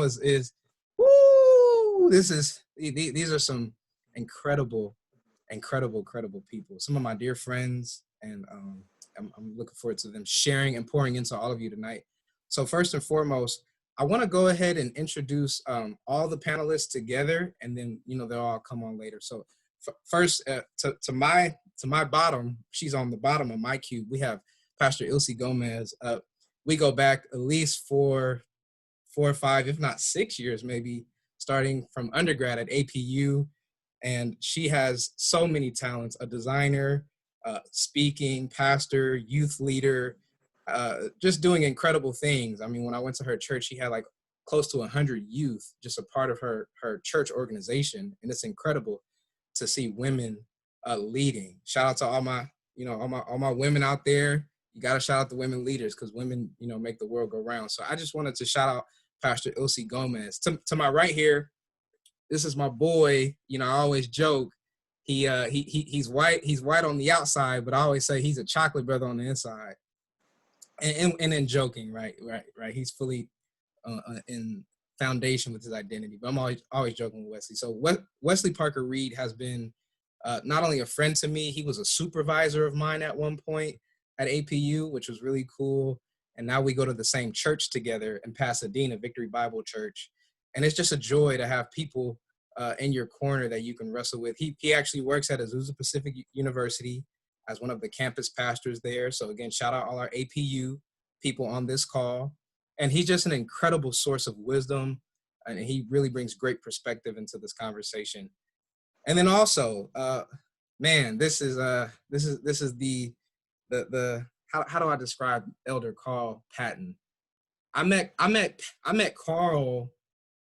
is woo, these are some incredible people. Some of my dear friends, and I'm looking forward to them sharing and pouring into all of you tonight. So first and foremost, I want to go ahead and introduce all the panelists together, and then they'll all come on later. So first, to my bottom, she's on the bottom of my cube. We have Pastor Ilse Gomez. We go back at least 4 or 5, if not 6 years, maybe, starting from undergrad at APU. And she has so many talents: a designer, speaking, pastor, youth leader, just doing incredible things. I mean, when I went to her church, she had like close to 100 youth, just a part of her church organization. And it's incredible to see women leading. Shout out to all my women out there. You got to shout out the women leaders, because women, make the world go round. So I just wanted to shout out Pastor Ilse Gomez. To my right here, this is my boy. I always joke, he's white. He's white on the outside, but I always say he's a chocolate brother on the inside. And then joking, right. He's fully in foundation with his identity. But I'm always joking with Wesley. So Wesley Parker Reed has been not only a friend to me, he was a supervisor of mine at one point at APU, which was really cool. And now we go to the same church together in Pasadena, Victory Bible Church. And it's just a joy to have people in your corner that you can wrestle with. He actually works at Azusa Pacific University as one of the campus pastors there. So again, shout out all our APU people on this call. And he's just an incredible source of wisdom, and he really brings great perspective into this conversation. And then also, man, this is the how do I describe Elder Carl Patten? I met Carl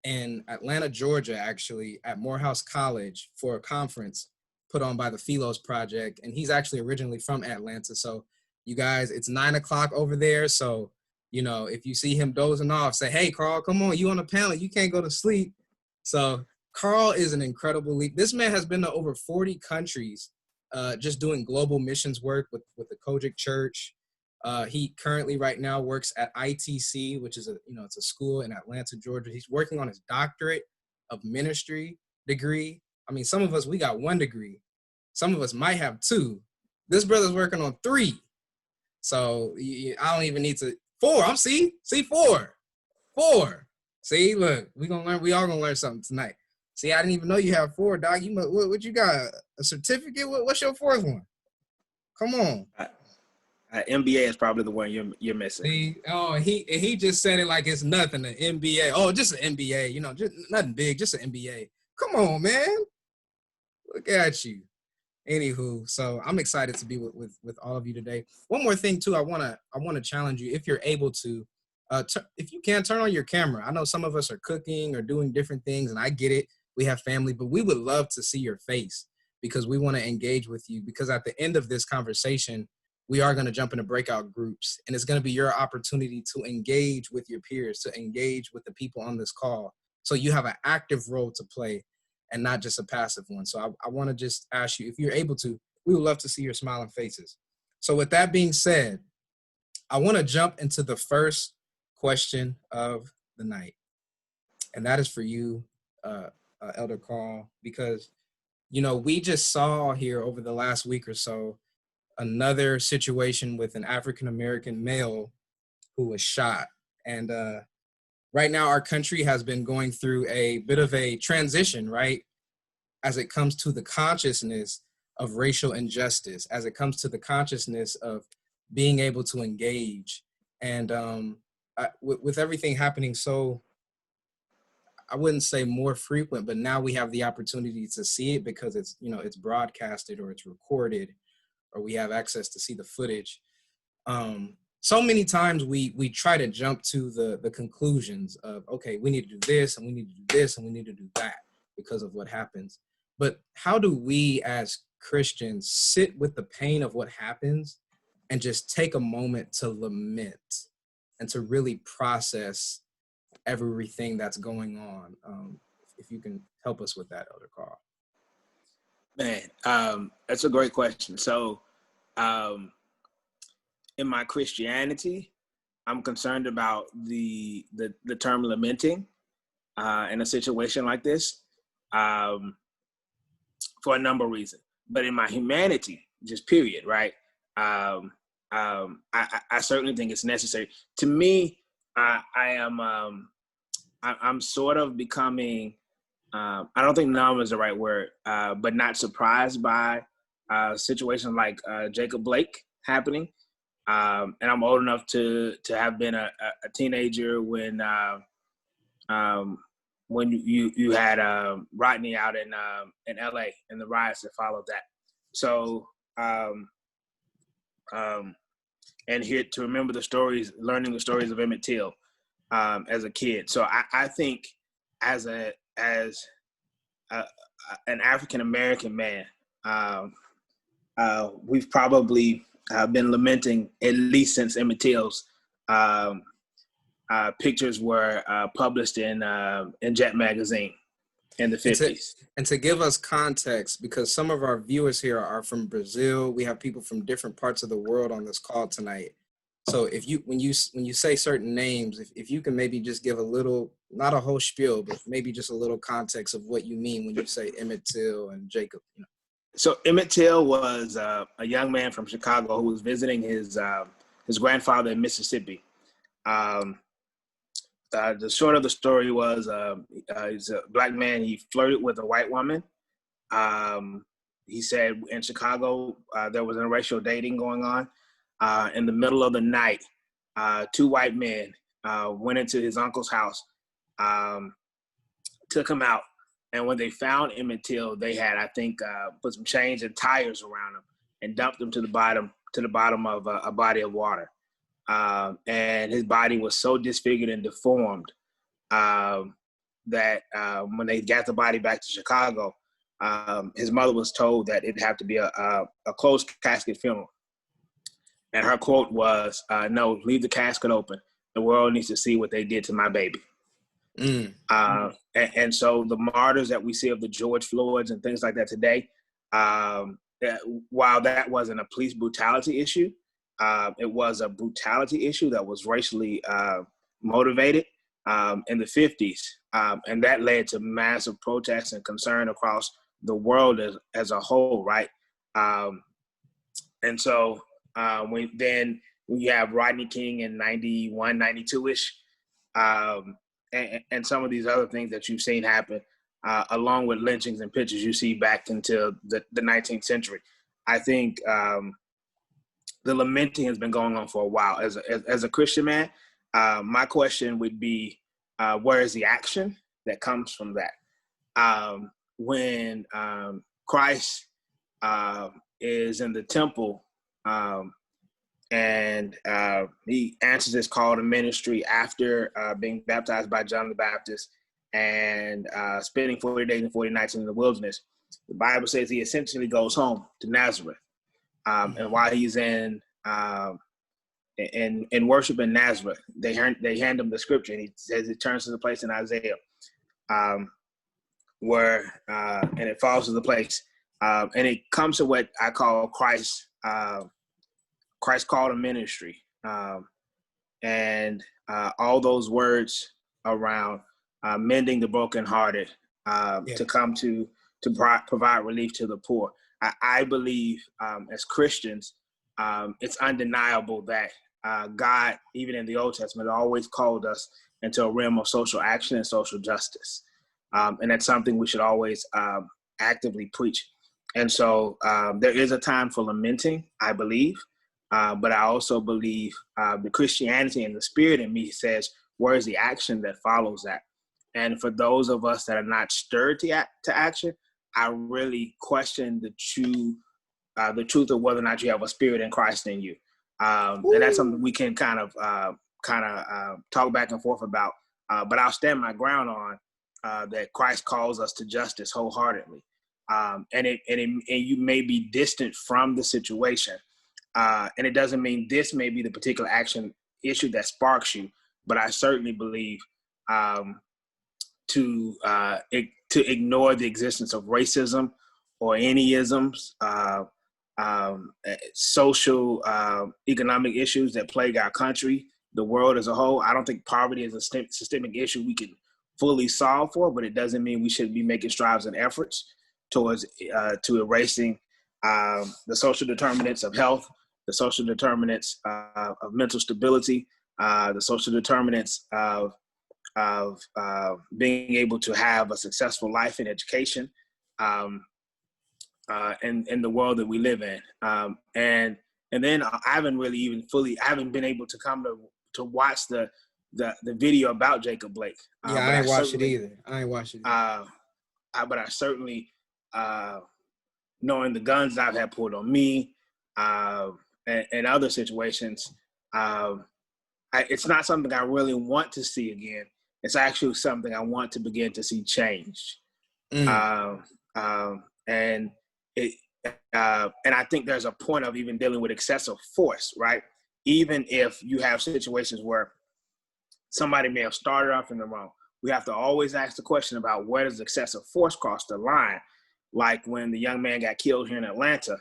in Atlanta, Georgia, actually, at Morehouse College for a conference put on by the Philos Project. And he's actually originally from Atlanta. So you guys, it's 9 o'clock over there. So, if you see him dozing off, say, hey, Carl, come on, you on the panel. You can't go to sleep. So Carl is an incredible leader. This man has been to over 40 countries, just doing global missions work with the Kojic Church. He currently right now works at ITC, which is it's a school in Atlanta, Georgia. He's working on his doctorate of ministry degree. I mean, some of us, we got 1 degree. Some of us might have 2. This brother's working on 3. So I don't even need to 4. I'm 4. See, look, we all gonna learn something tonight. See, I didn't even know you have 4, Doc. What you got? A certificate? What's your 4th one? Come on. MBA is probably the one you're missing. See, he just said it like it's nothing. An MBA. Oh, just an MBA. Just nothing big. Just an MBA. Come on, man. Look at you. Anywho, so I'm excited to be with all of you today. One more thing too, I wanna challenge you, if you're able to, if you can, turn on your camera. I know some of us are cooking or doing different things, and I get it. We have family, but we would love to see your face, because we want to engage with you. Because at the end of this conversation, we are going to jump into breakout groups, and it's going to be your opportunity to engage with your peers, to engage with the people on this call. So you have an active role to play and not just a passive one. So I want to just ask you, if you're able to, we would love to see your smiling faces. So with that being said, I want to jump into the first question of the night. And that is for you, Elder Carl, because, we just saw here over the last week or so, another situation with an African-American male who was shot. And right now our country has been going through a bit of a transition, right? As it comes to the consciousness of racial injustice, as it comes to the consciousness of being able to engage. And with everything happening, so I wouldn't say more frequent, but now we have the opportunity to see it because it's, it's broadcasted or it's recorded, or we have access to see the footage. So many times we try to jump to the conclusions of, okay, we need to do this and we need to do this and we need to do that because of what happens. But how do we as Christians sit with the pain of what happens and just take a moment to lament and to really process everything that's going on? If you can help us with that, Elder Carl. Man, that's a great question. So in my Christianity, I'm concerned about the term lamenting in a situation like this, for a number of reasons. But in my humanity, just period, right? I certainly think it's necessary. To me, I'm sort of becoming, I don't think numb is the right word, but not surprised by situations like Jacob Blake happening. And I'm old enough to have been a teenager when you had Rodney out in LA and the riots that followed that. So and here to remember the stories, learning the stories of Emmett Till as a kid. So I think as an African American man, we've probably been lamenting, at least since Emmett Till's pictures were published in Jet magazine in the 50s. And to give us context, because some of our viewers here are from Brazil, we have people from different parts of the world on this call tonight. So if you, when you say certain names, if you can maybe just give a little, not a whole spiel, but maybe just a little context of what you mean when you say Emmett Till and Jacob. You know. So Emmett Till was a young man from Chicago who was visiting his grandfather in Mississippi. The short of the story was he's a black man. He flirted with a white woman. He said in Chicago there was interracial dating going on. In the middle of the night, two white men went into his uncle's house, took him out. And when they found Emmett Till, they had, I think, put some chains and tires around him and dumped him to the bottom of a body of water. And his body was so disfigured and deformed that when they got the body back to Chicago, his mother was told that it'd have to be a closed casket funeral. And her quote was, "No, leave the casket open. The world needs to see what they did to my baby." And so the martyrs that we see of the George Floyds and things like that today, while that wasn't a police brutality issue, it was a brutality issue that was racially motivated in the 50s. And that led to massive protests and concern across the world as a whole, right? And so when you have Rodney King in 91, 92-ish, and some of these other things that you've seen happen, along with lynchings and pictures you see back into the 19th century. I think the lamenting has been going on for a while. As a Christian man, my question would be, where is the action that comes from that? When Christ is in the temple, and he answers his call to ministry after being baptized by John the Baptist and spending 40 days and 40 nights in the wilderness. The Bible says he essentially goes home to Nazareth. And while he's in worship in Nazareth, they hand him the scripture, and he says it turns to the place in Isaiah where and it falls to the place, and it comes to what I call Christ's call to ministry, and all those words around mending the brokenhearted, to come to provide relief to the poor. I believe as Christians, it's undeniable that God, even in the Old Testament, always called us into a realm of social action and social justice. And that's something we should always actively preach. And so there is a time for lamenting, I believe. But I also believe the Christianity and the spirit in me says, where's the action that follows that? And for those of us that are not stirred to action, I really question the truth of whether or not you have a spirit in Christ in you. And that's something we can kind of talk back and forth about. But I'll stand my ground on that Christ calls us to justice wholeheartedly. And you may be distant from the situation. And it doesn't mean this may be the particular action issue that sparks you, but I certainly believe to ignore the existence of racism or any isms, social, economic issues that plague our country, the world as a whole. I don't think poverty is a systemic issue we can fully solved for, but it doesn't mean we shouldn't be making strides and efforts towards to erasing the social determinants of health, the social determinants of mental stability, the social determinants of being able to have a successful life in education, in the world that we live in. And then I haven't really even I haven't been able to come to watch the video about Jacob Blake. Yeah, I ain't watched it either. But I certainly, knowing the guns I've had pulled on me, and other situations, it's not something I really want to see again. It's actually something I want to begin to see change. And I think there's a point of even dealing with excessive force, right? Even if you have situations where somebody may have started off in the wrong, we have to always ask the question about where does excessive force cross the line? Like when the young man got killed here in Atlanta.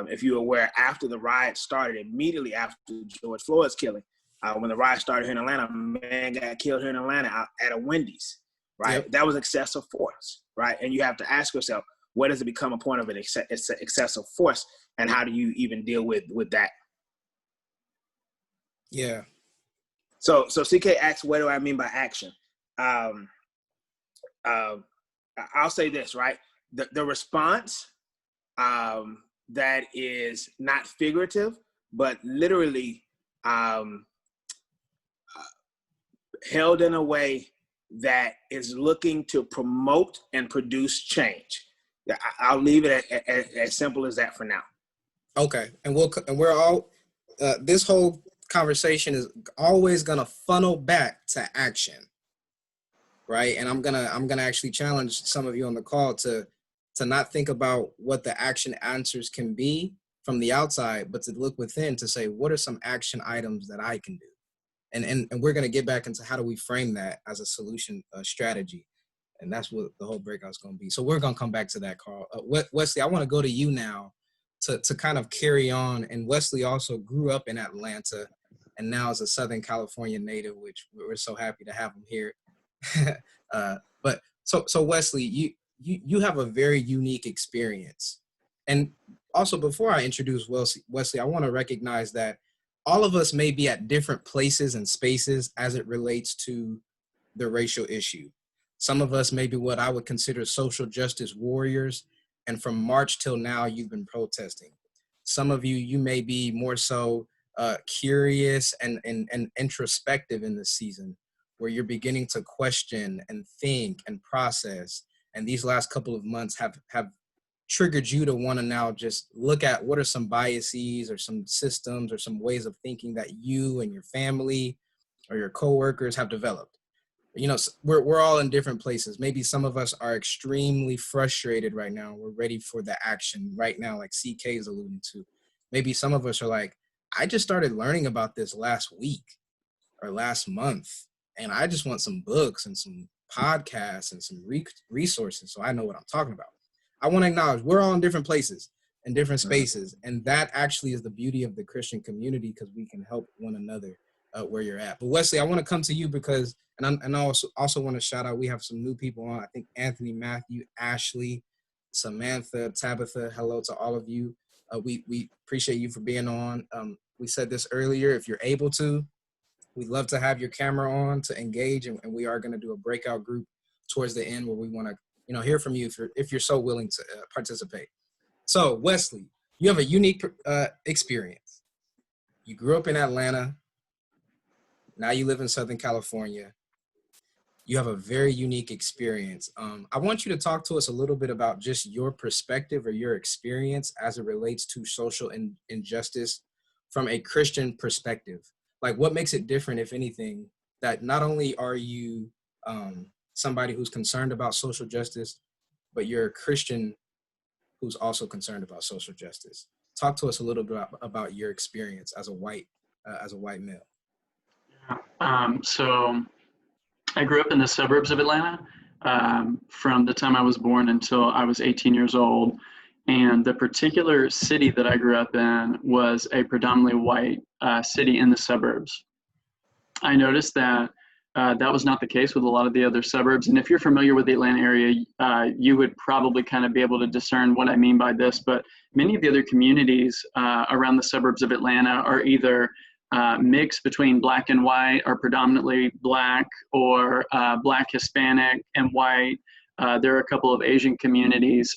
If you're aware, after the riot started, immediately after George Floyd's killing, when the riot started here in Atlanta, a man got killed here in Atlanta at a Wendy's, right? Yep. That was excessive force, right? And you have to ask yourself, where does it become a point of an excessive force, and how do you even deal with that? Yeah. So CK asks, what do I mean by action? I'll say this, right? The response that is not figurative, but literally held in a way that is looking to promote and produce change. I'll leave it as simple as that for now. Okay, and we're all this whole conversation is always gonna funnel back to action, right? And I'm gonna actually challenge some of you on the call to not think about what the action answers can be from the outside, but to look within to say, what are some action items that I can do? And we're gonna get back into how do we frame that as a solution strategy. And that's what the whole breakout's going to be. So we're going to come back to that, Carl. Wesley, I want to go to you now to kind of carry on. And Wesley also grew up in Atlanta and now is a Southern California native, which we're so happy to have him here. But so Wesley, you have a very unique experience. And also, before I introduce Wesley, I want to recognize that all of us may be at different places and spaces as it relates to the racial issue. Some of us may be what I would consider social justice warriors, and from March till now, you've been protesting. Some of you may be more so curious and introspective in this season, where you're beginning to question and think and process. And these last couple of months have triggered you to want to now just look at what are some biases or some systems or some ways of thinking that you and your family or your coworkers have developed. You know, we're all in different places. Maybe some of us are extremely frustrated right now. We're ready for the action right now, like CK is alluding to. Maybe some of us are like, I just started learning about this last week or last month, and I just want some books and some podcasts and some resources so I know what I'm talking about. I want to acknowledge we're all in different places and different spaces, and that actually is the beauty of the Christian community, because we can help one another where you're at. But Wesley, I want to come to you because, and I also want to shout out, we have some new people on. I think Anthony, Matthew, Ashley, Samantha, Tabitha, hello to all of you. We appreciate you for being on. We said this earlier, if you're able to, we'd love to have your camera on to engage, and we are going to do a breakout group towards the end where we want to, hear from you if you're so willing to participate. So Wesley, you have a unique experience. You grew up in Atlanta. Now you live in Southern California. You have a very unique experience. I want you to talk to us a little bit about just your perspective or your experience as it relates to social injustice from a Christian perspective. Like, what makes it different, if anything, that not only are you somebody who's concerned about social justice, but you're a Christian who's also concerned about social justice. Talk to us a little bit about your experience as a white male. So I grew up in the suburbs of Atlanta from the time I was born until I was 18 years old. And the particular city that I grew up in was a predominantly white city in the suburbs. I noticed that that was not the case with a lot of the other suburbs. And if you're familiar with the Atlanta area, you would probably kind of be able to discern what I mean by this. But many of the other communities around the suburbs of Atlanta are either mixed between black and white, or predominantly black, or black, Hispanic, and white. There are a couple of Asian communities.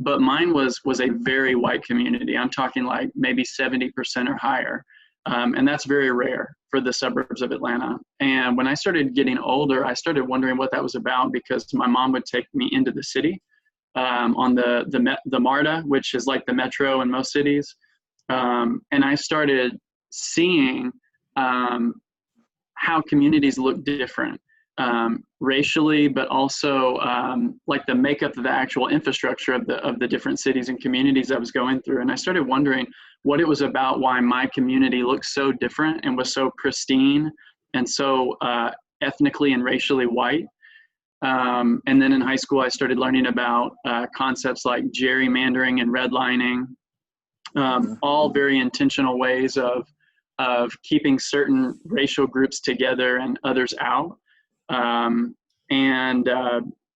But mine was a very white community. I'm talking like maybe 70% or higher. And that's very rare for the suburbs of Atlanta. And when I started getting older, I started wondering what that was about, because my mom would take me into the city on the MARTA, which is like the metro in most cities. And I started seeing how communities look different. Racially, but also like the makeup of the actual infrastructure of the different cities and communities I was going through. And I started wondering what it was about, why my community looked so different and was so pristine and so ethnically and racially white. And then in high school, I started learning about concepts like gerrymandering and redlining, all very intentional ways of keeping certain racial groups together and others out.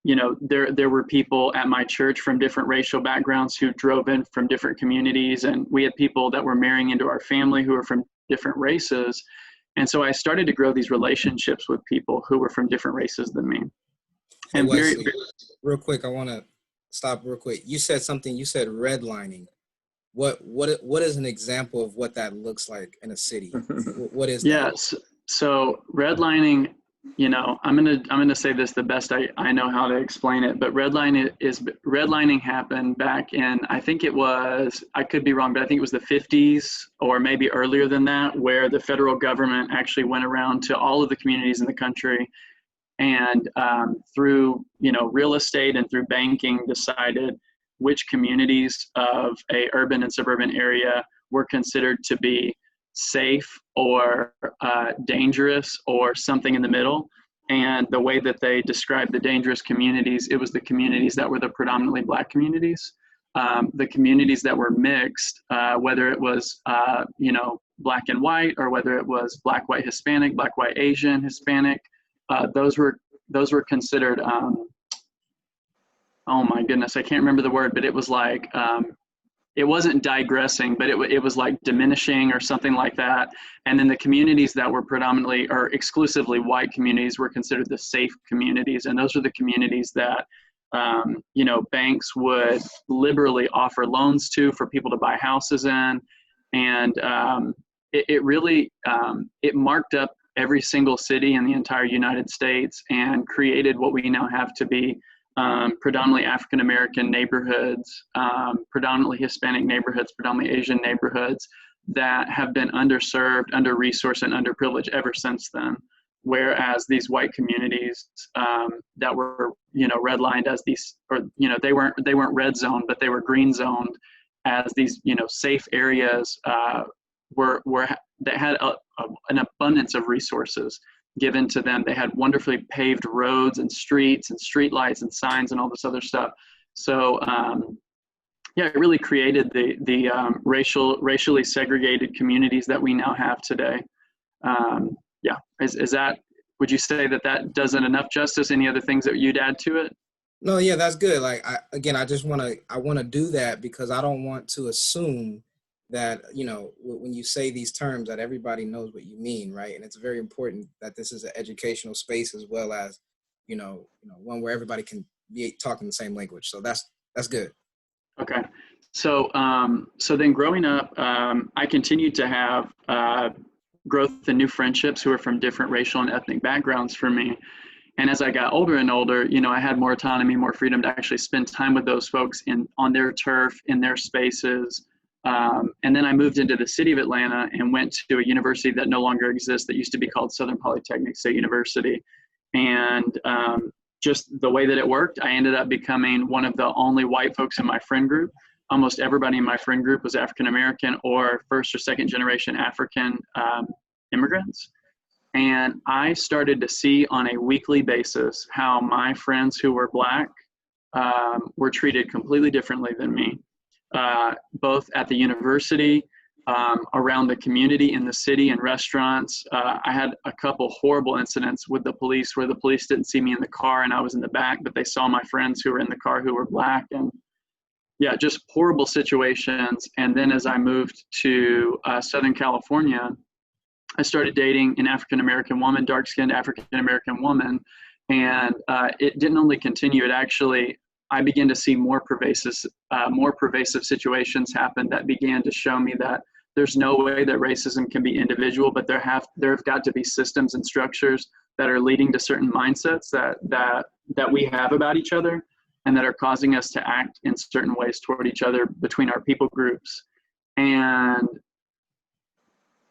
You know, there were people at my church from different racial backgrounds who drove in from different communities, and we had people that were marrying into our family who were from different races. And so I started to grow these relationships with people who were from different races than me. Hey, And Wesley, real quick, I want to stop real quick. You said something, you said redlining. What is an example of what that looks like in a city? What is that? Yes. So redlining, you know, I'm gonna say this the best I know how to explain it, but redlining happened back in, I think it was, I could be wrong, but I think it was the 50s or maybe earlier than that, where the federal government actually went around to all of the communities in the country and through, you know, real estate and through banking decided which communities of a urban and suburban area were considered to be safe or dangerous or something in the middle. And the way that they described the dangerous communities, it was the communities that were the predominantly black communities. The communities that were mixed, whether it was, you know, black and white, or whether it was black, white, Hispanic, black, white, Asian, Hispanic, those were considered, oh my goodness, I can't remember the word, but it was like, it wasn't digressing, but it was like diminishing or something like that. And then the communities that were predominantly or exclusively white communities were considered the safe communities. And those are the communities that, you know, banks would liberally offer loans to for people to buy houses in. And it really, it marked up every single city in the entire United States and created what we now have to be predominantly African-American neighborhoods, predominantly Hispanic neighborhoods, predominantly Asian neighborhoods that have been underserved, under-resourced, and underprivileged ever since then. Whereas these white communities that were, you know, redlined as these, or, you know, they weren't red zoned, but they were green zoned as these, you know, safe areas that had an abundance of resources given to them. They had wonderfully paved roads and streets and street lights and signs and all this other stuff. So yeah, it really created the racially segregated communities that we now have today. Yeah, is that, would you say that does it enough justice? Any other things that you'd add to it? No, yeah, that's good. Like, I want to do that because I don't want to assume that, you know, when you say these terms that everybody knows what you mean, right? And it's very important that this is an educational space as well as, you know, one where everybody can be talking the same language. So that's good. Okay. So, so then growing up, I continued to have growth and new friendships who are from different racial and ethnic backgrounds for me. And as I got older and older, you know, I had more autonomy, more freedom to actually spend time with those folks on their turf, in their spaces. And then I moved into the city of Atlanta and went to a university that no longer exists, that used to be called Southern Polytechnic State University. And just the way that it worked, I ended up becoming one of the only white folks in my friend group. Almost everybody in my friend group was African American or first or second generation African immigrants. And I started to see on a weekly basis how my friends who were Black were treated completely differently than me. Both at the university, around the community in the city and restaurants. I had a couple horrible incidents with the police where the police didn't see me in the car and I was in the back, but they saw my friends who were in the car who were Black. And yeah, just horrible situations. And then as I moved to Southern California, I started dating an African-American woman, dark-skinned African-American woman. And it didn't only continue, it actually, I began to see more pervasive situations happen that began to show me that there's no way that racism can be individual, but there have got to be systems and structures that are leading to certain mindsets that we have about each other and that are causing us to act in certain ways toward each other between our people groups. And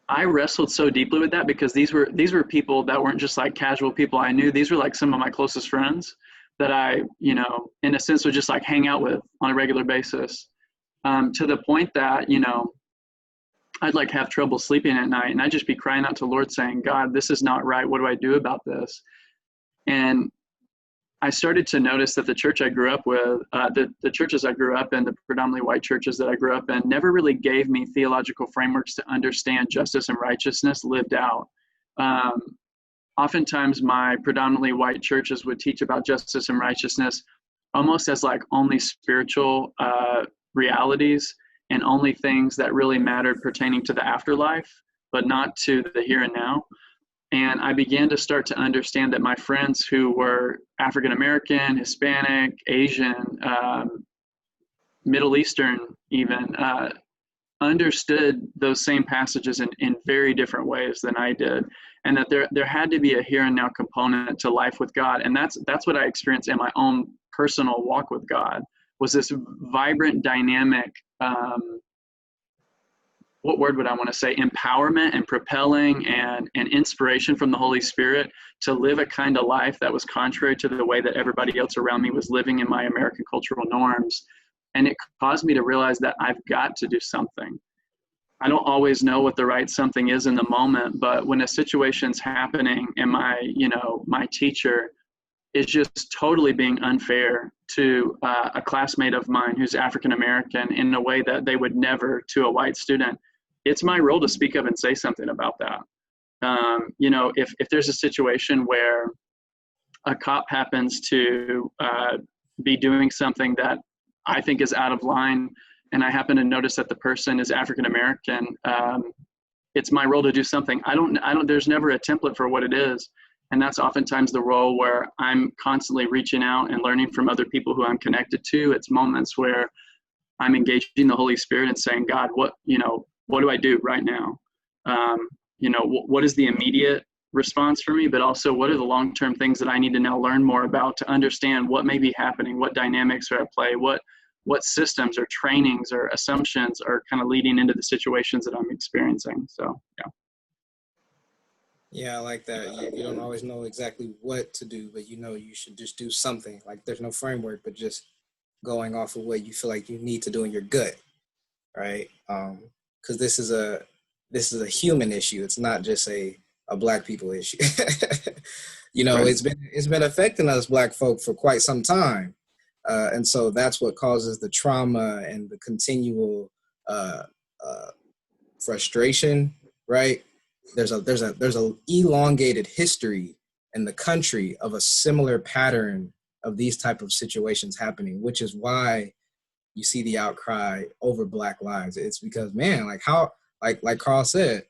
I wrestled so deeply with that because these were people that weren't just like casual people I knew. These were like some of my closest friends that I, you know, in a sense would just like hang out with on a regular basis, to the point that, you know, I'd like have trouble sleeping at night and I'd just be crying out to the Lord saying, God, this is not right. What do I do about this? And I started to notice that the church I grew up with, the churches I grew up in, the predominantly white churches that I grew up in, never really gave me theological frameworks to understand justice and righteousness lived out. Oftentimes my predominantly white churches would teach about justice and righteousness almost as like only spiritual realities and only things that really mattered pertaining to the afterlife, but not to the here and now. And I began to start to understand that my friends who were African American, Hispanic, Asian, Middle Eastern even, understood those same passages in very different ways than I did. And that there had to be a here and now component to life with God. And that's what I experienced in my own personal walk with God, was this vibrant, dynamic, what word would I want to say, empowerment and propelling and inspiration from the Holy Spirit to live a kind of life that was contrary to the way that everybody else around me was living in my American cultural norms. And it caused me to realize that I've got to do something. I don't always know what the right something is in the moment, but when a situation's happening and my teacher is just totally being unfair to a classmate of mine who's African American in a way that they would never to a white student, it's my role to speak up and say something about that. If there's a situation where a cop happens to be doing something that I think is out of line, and I happen to notice that the person is African American, it's my role to do something. There's never a template for what it is. And that's oftentimes the role where I'm constantly reaching out and learning from other people who I'm connected to. It's moments where I'm engaging the Holy Spirit and saying, God, what do I do right now? What is the immediate response for me, but also what are the long-term things that I need to now learn more about to understand what may be happening, what dynamics are at play, what systems or trainings or assumptions are kind of leading into the situations that I'm experiencing. So, yeah. Yeah, I like that. You don't always know exactly what to do, but you should just do something. Like there's no framework, but just going off of what you feel like you need to do in your gut, right? Because this is a human issue. It's not just a Black people issue. Right. It's been affecting us Black folk for quite some time, and so that's what causes the trauma and the continual frustration, right? There's a elongated history in the country of a similar pattern of these type of situations happening, which is why you see the outcry over Black lives. It's because, man, like Carl said,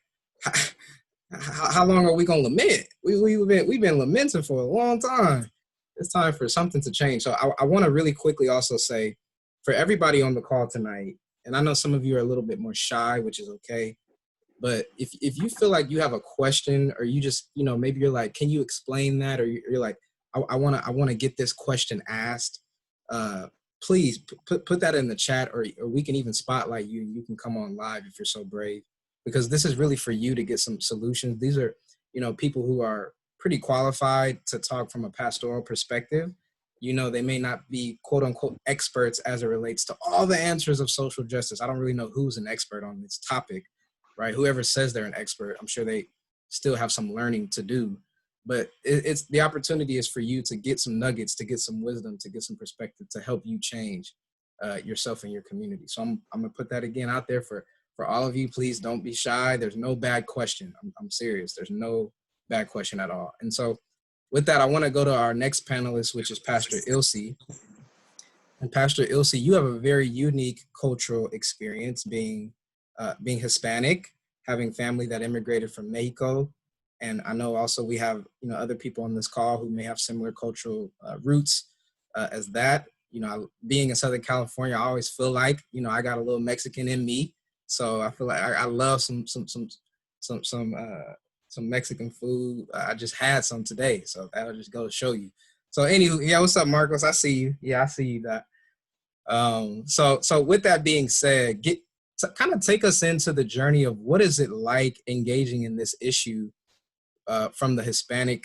how long are we gonna lament? We've been lamenting for a long time. It's time for something to change. So I want to really quickly also say, for everybody on the call tonight, and I know some of you are a little bit more shy, which is okay. But if you feel like you have a question, or you just, maybe you're like, can you explain that? Or you're like, I want to get this question asked. Please put that in the chat, or we can even spotlight you. You can come on live if you're so brave, because this is really for you to get some solutions. These are, people who are pretty qualified to talk from a pastoral perspective. They may not be quote unquote experts as it relates to all the answers of social justice. I don't really know who's an expert on this topic. Right? Whoever says they're an expert, I'm sure they still have some learning to do. But it's the opportunity is for you to get some nuggets, to get some wisdom, to get some perspective, to help you change yourself and your community. So I'm gonna put that again out there for for all of you, please don't be shy. There's no bad question. I'm serious. There's no bad question at all. And so with that, I want to go to our next panelist, which is Pastor Ilse. And Pastor Ilse, you have a very unique cultural experience being Hispanic, having family that immigrated from Mexico. And I know also we have, other people on this call who may have similar cultural roots as that. Being in Southern California, I always feel like, I got a little Mexican in me. So I feel like I love some Mexican food. I just had some today, so that'll just go to show you. So anywho, yeah, what's up, Marcos? I see you. Yeah, I see you. That. So with that being said, kind of take us into the journey of what is it like engaging in this issue from the Hispanic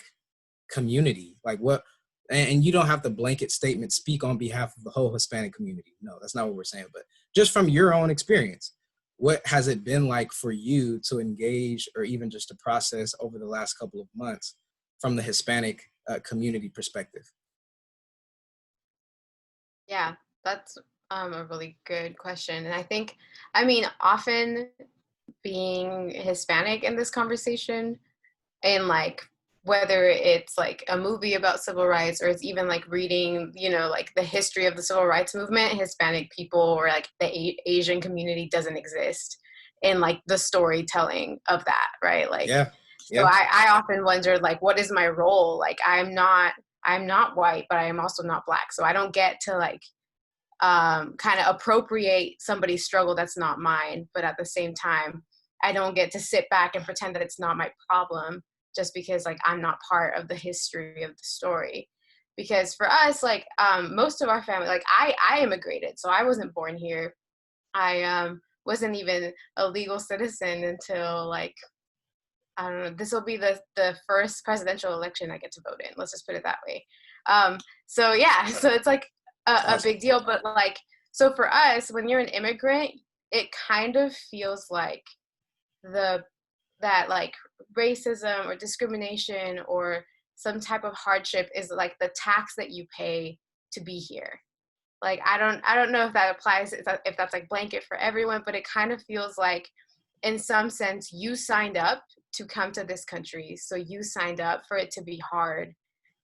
community? Like what? And you don't have to blanket statement speak on behalf of the whole Hispanic community. No, that's not what we're saying. But just from your own experience, what has it been like for you to engage or even just to process over the last couple of months from the Hispanic community perspective? Yeah, that's a really good question. And I think, often being Hispanic in this conversation, and like whether it's like a movie about civil rights or it's even like reading, like the history of the civil rights movement, Hispanic people or like the Asian community doesn't exist in like the storytelling of that, right? Like, yeah. So I often wondered, like, what is my role? Like, I'm not white, but I am also not Black. So I don't get to like kind of appropriate somebody's struggle that's not mine. But at the same time, I don't get to sit back and pretend that it's not my problem just because like I'm not part of the history of the story. Because for us, like most of our family, like I immigrated, so I wasn't born here. I wasn't even a legal citizen until like, I don't know, this will be the first presidential election I get to vote in. Let's just put it that way. So yeah, so it's like a big deal. But like, so for us, when you're an immigrant, it kind of feels like that like racism or discrimination or some type of hardship is like the tax that you pay to be here. Like, I don't know if that applies, if that's like blanket for everyone, but it kind of feels like in some sense you signed up to come to this country. So you signed up for it to be hard,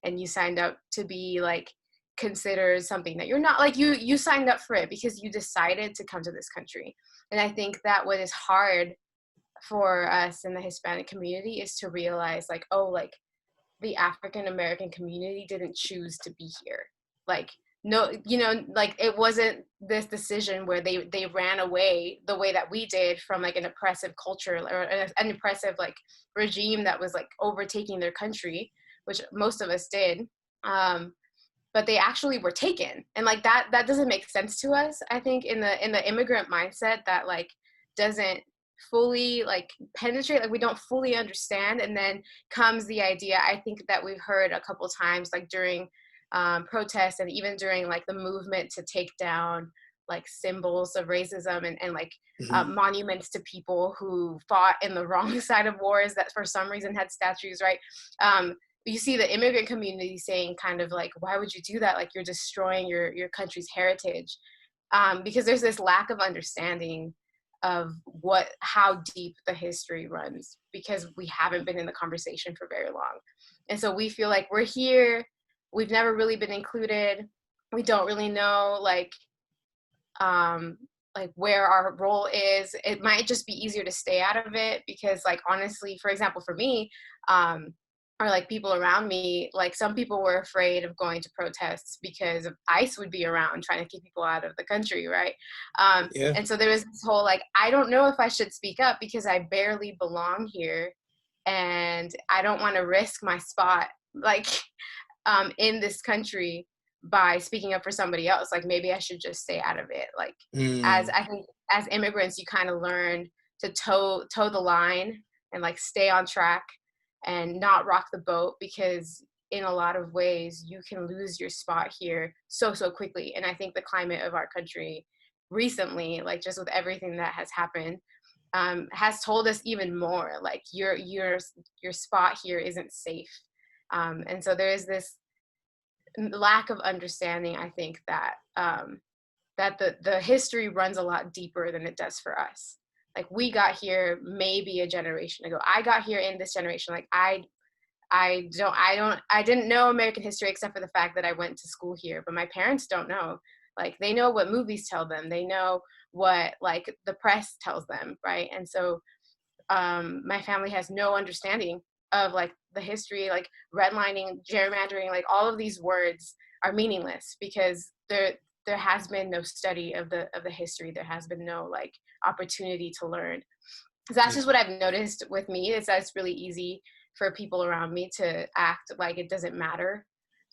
and you signed up to be like considered something that you're not. Like you signed up for it because you decided to come to this country. And I think that what is hard for us in the Hispanic community is to realize like, oh, like the African American community didn't choose to be here. Like, no, like it wasn't this decision where they ran away the way that we did from like an oppressive culture or an oppressive like regime that was like overtaking their country, which most of us did. But they actually were taken. And like that doesn't make sense to us. I think in the immigrant mindset, that like doesn't fully like penetrate, like we don't fully understand. And then comes the idea, I think, that we've heard a couple times, like during protests and even during like the movement to take down like symbols of racism and like monuments to people who fought in the wrong side of wars that for some reason had statues, right? You see the immigrant community saying kind of like, why would you do that? Like, you're destroying your country's heritage. Because there's this lack of understanding of how deep the history runs, because we haven't been in the conversation for very long. And so we feel like we're here, we've never really been included, we don't really know like where our role is. It might just be easier to stay out of it because like honestly, for example, for me, or like people around me, like some people were afraid of going to protests because of ICE would be around trying to keep people out of the country, right? And so there was this whole like, I don't know if I should speak up because I barely belong here, and I don't want to risk my spot like in this country by speaking up for somebody else. Like maybe I should just stay out of it. Like as I think as immigrants, you kind of learn to toe the line and like stay on track and not rock the boat, because in a lot of ways you can lose your spot here so quickly. And I think the climate of our country recently, like just with everything that has happened, has told us even more like your spot here isn't safe. And so there is this lack of understanding, I think, that that the history runs a lot deeper than it does for us. Like we got here maybe a generation ago. I got here in this generation. Like I didn't know American history except for the fact that I went to school here, but my parents don't know. Like they know what movies tell them. They know what like the press tells them, right? And so my family has no understanding of like the history, like redlining, gerrymandering, like all of these words are meaningless because there has been no study of the history. There has been no like opportunity to learn. So that's just what I've noticed with me, is that it's really easy for people around me to act like it doesn't matter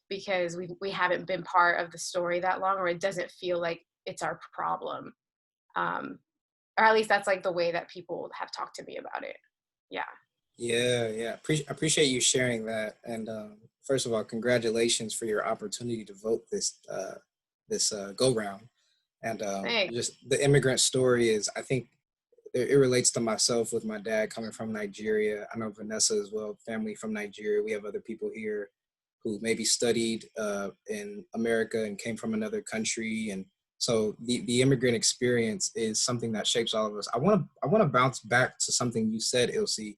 because we haven't been part of the story that long, or it doesn't feel like it's our problem. Or at least that's like the way that people have talked to me about it. Yeah. Yeah. Appreciate you sharing that. And first of all, congratulations for your opportunity to vote this go round. And just the immigrant story is, I think it relates to myself with my dad coming from Nigeria. I know Vanessa as well, family from Nigeria. We have other people here who maybe studied in America and came from another country. And so the immigrant experience is something that shapes all of us. I want to bounce back to something you said, Ilse,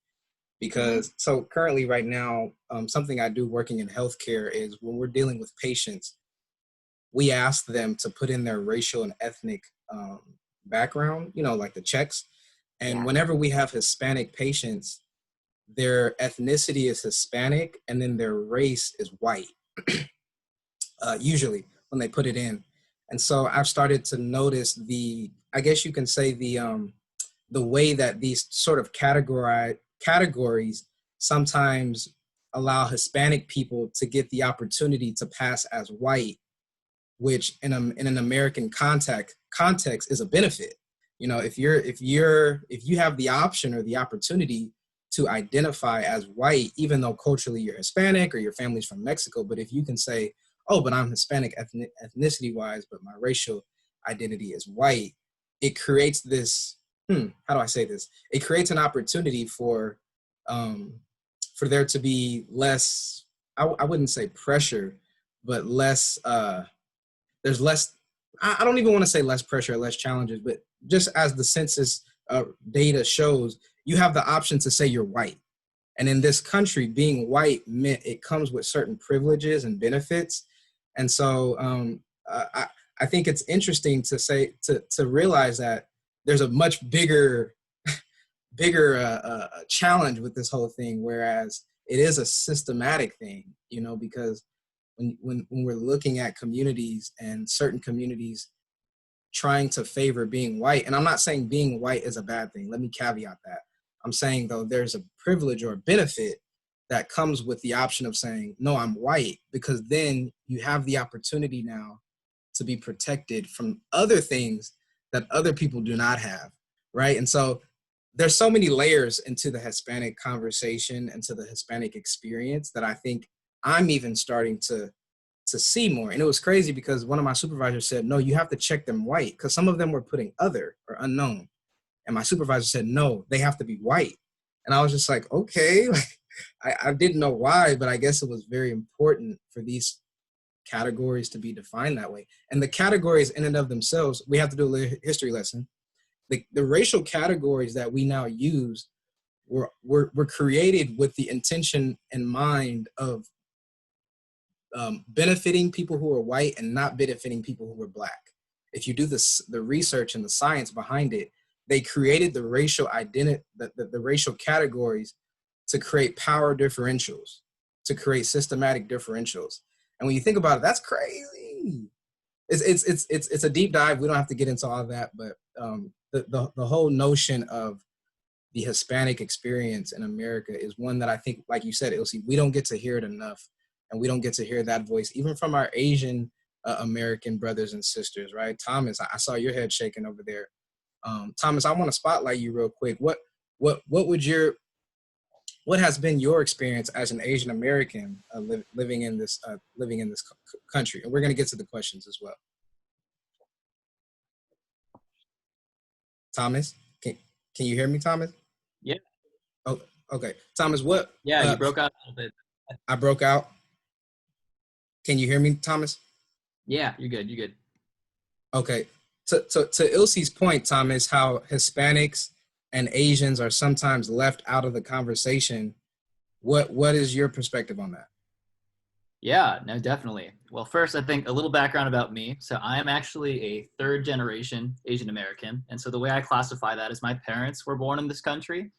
because so currently right now, something I do working in healthcare is when we're dealing with patients, we ask them to put in their racial and ethnic background, like the checks. And whenever we have Hispanic patients, their ethnicity is Hispanic and then their race is white, usually when they put it in. And so I've started to notice I guess you can say the way that these sort of categories sometimes allow Hispanic people to get the opportunity to pass as white, which in an American context is a benefit. If you have the option or the opportunity to identify as white, even though culturally you're Hispanic or your family's from Mexico, but if you can say, oh, but I'm Hispanic ethnicity wise, but my racial identity is white, it creates this, how do I say this? It creates an opportunity for there to be less, I wouldn't say pressure, but less, there's less, I don't even want to say less pressure or less challenges, but just as the census data shows, you have the option to say you're white. And in this country, being white meant it comes with certain privileges and benefits. And so I think it's interesting to say, to realize that there's a much bigger challenge with this whole thing, whereas it is a systematic thing, because when we're looking at communities and certain communities trying to favor being white, and I'm not saying being white is a bad thing. Let me caveat that. I'm saying, though, there's a privilege or a benefit that comes with the option of saying, no, I'm white, because then you have the opportunity now to be protected from other things that other people do not have, right? And so there's so many layers into the Hispanic conversation and to the Hispanic experience that I think I'm even starting to see more. And it was crazy because one of my supervisors said, no, you have to check them white, because some of them were putting other or unknown. And my supervisor said, no, they have to be white. And I was just like, okay, I didn't know why, but I guess it was very important for these categories to be defined that way. And the categories in and of themselves, we have to do a history lesson. The racial categories that we now use were created with the intention in mind of benefiting people who are white and not benefiting people who are black. If you do the research and the science behind it, they created the racial identity, the racial categories to create power differentials, to create systematic differentials. And when you think about it, that's crazy. It's a deep dive. We don't have to get into all that, but the whole notion of the Hispanic experience in America is one that I think, like you said, Ilse, we don't get to hear it enough. And we don't get to hear that voice, even from our Asian American brothers and sisters, right? Thomas, I saw your head shaking over there. Thomas, I want to spotlight you real quick. What has been your experience as an Asian American living in this country? And we're going to get to the questions as well. Thomas, can you hear me, Thomas? Yeah. Oh, okay. Thomas, what? Yeah, you broke out a little bit. I broke out. Can you hear me, Thomas? Yeah, you're good. You're good. Okay. To Ilse's point, Thomas, how Hispanics and Asians are sometimes left out of the conversation. What is your perspective on that? Yeah, no, definitely. Well, first, I think a little background about me. So I am actually a third generation Asian American. And so the way I classify that is my parents were born in this country,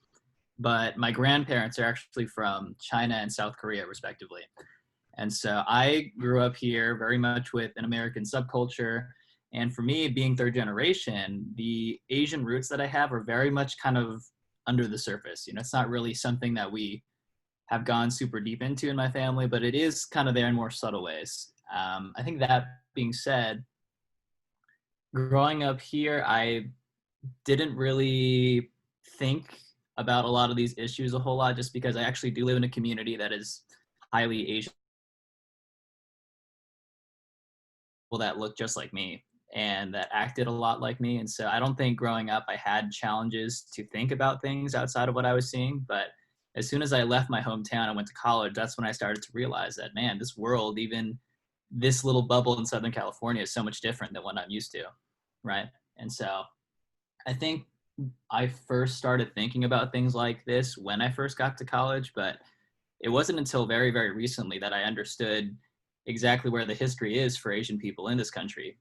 but my grandparents are actually from China and South Korea, respectively. And so I grew up here very much with an American subculture. And for me, being third generation, the Asian roots that I have are very much kind of under the surface. It's not really something that we have gone super deep into in my family, but it is kind of there in more subtle ways. I think that being said, growing up here, I didn't really think about a lot of these issues a whole lot, just because I actually do live in a community that is highly Asian, people that look just like me and that acted a lot like me. And so I don't think growing up I had challenges to think about things outside of what I was seeing. But as soon as I left my hometown and went to college, that's when I started to realize that, man, this world, even this little bubble in Southern California, is so much different than what I'm used to, right? And so I think I first started thinking about things like this when I first got to college, but it wasn't until very, very recently that I understood exactly where the history is for Asian people in this country.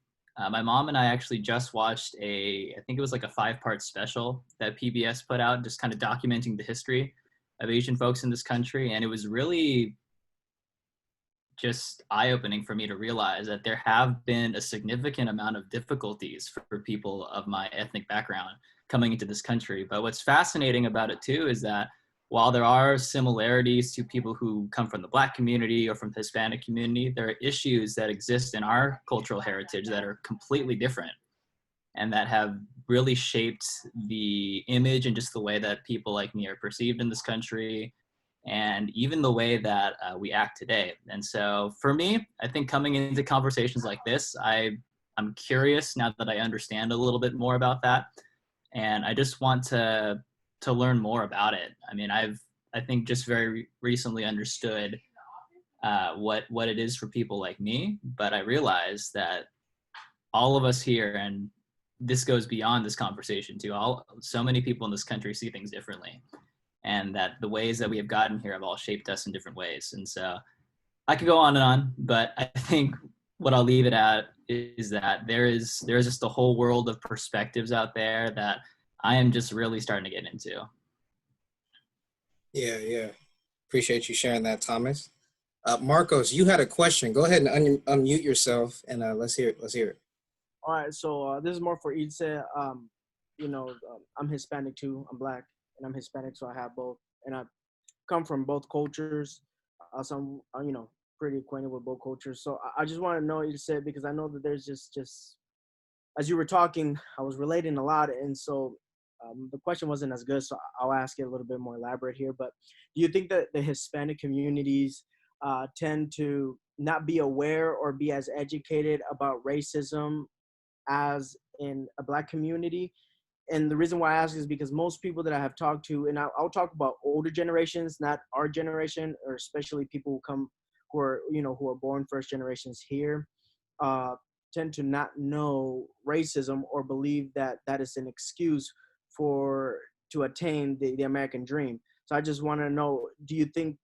My mom and I actually just watched I think it was like a 5-part special that PBS put out, just kind of documenting the history of Asian folks in this country. And it was really just eye-opening for me to realize that there have been a significant amount of difficulties for people of my ethnic background coming into this country. But what's fascinating about it too is that while there are similarities to people who come from the Black community or from the Hispanic community, there are issues that exist in our cultural heritage that are completely different and that have really shaped the image and just the way that people like me are perceived in this country, and even the way that we act today. And so for me, I think coming into conversations like this, I'm curious now that I understand a little bit more about that. And I just want to learn more about it. I mean, I think just very recently understood what it is for people like me, but I realized that all of us here, and this goes beyond this conversation too, so many people in this country see things differently, and that the ways that we have gotten here have all shaped us in different ways. And so I could go on and on, but I think what I'll leave it at is that there is just a whole world of perspectives out there that I am just really starting to get into. Yeah. Appreciate you sharing that, Thomas. Marcos, you had a question. Go ahead and unmute yourself, and let's hear it. All right, so this is more for Ilse. I'm Hispanic too. I'm Black and I'm Hispanic, so I have both, and I come from both cultures. So I'm, pretty acquainted with both cultures. So I just want to know, Ilse, because I know that there's just as you were talking, I was relating a lot, and so the question wasn't as good. So I'll ask it a little bit more elaborate here. But do you think that the Hispanic communities tend to not be aware or be as educated about racism as in a Black community? And the reason why I ask is because most people that I have talked to, and I'll talk about older generations, not our generation, or especially people who are born first generations here, tend to not know racism or believe that that is an excuse to attain the American dream. So I just want to know, do you think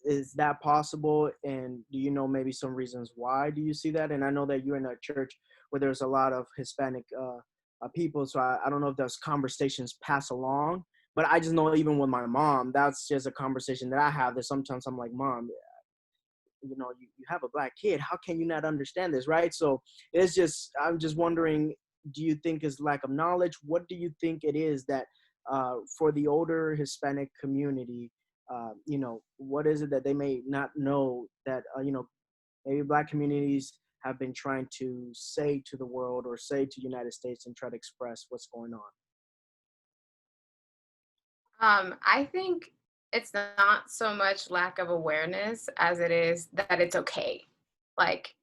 is that possible? And do you know maybe some reasons why do you see that? And I know that you're in a church where there's a lot of Hispanic people, so I don't know if those conversations pass along, but I just know even with my mom, that's just a conversation that I have, that sometimes I'm like, Mom, you have a Black kid, how can you not understand this, right? So I'm just wondering, do you think is lack of knowledge? What do you think it is that for the older Hispanic community, what is it that they may not know that maybe Black communities have been trying to say to the world or say to the United States and try to express what's going on? I think it's not so much lack of awareness as it is that it's okay. Like,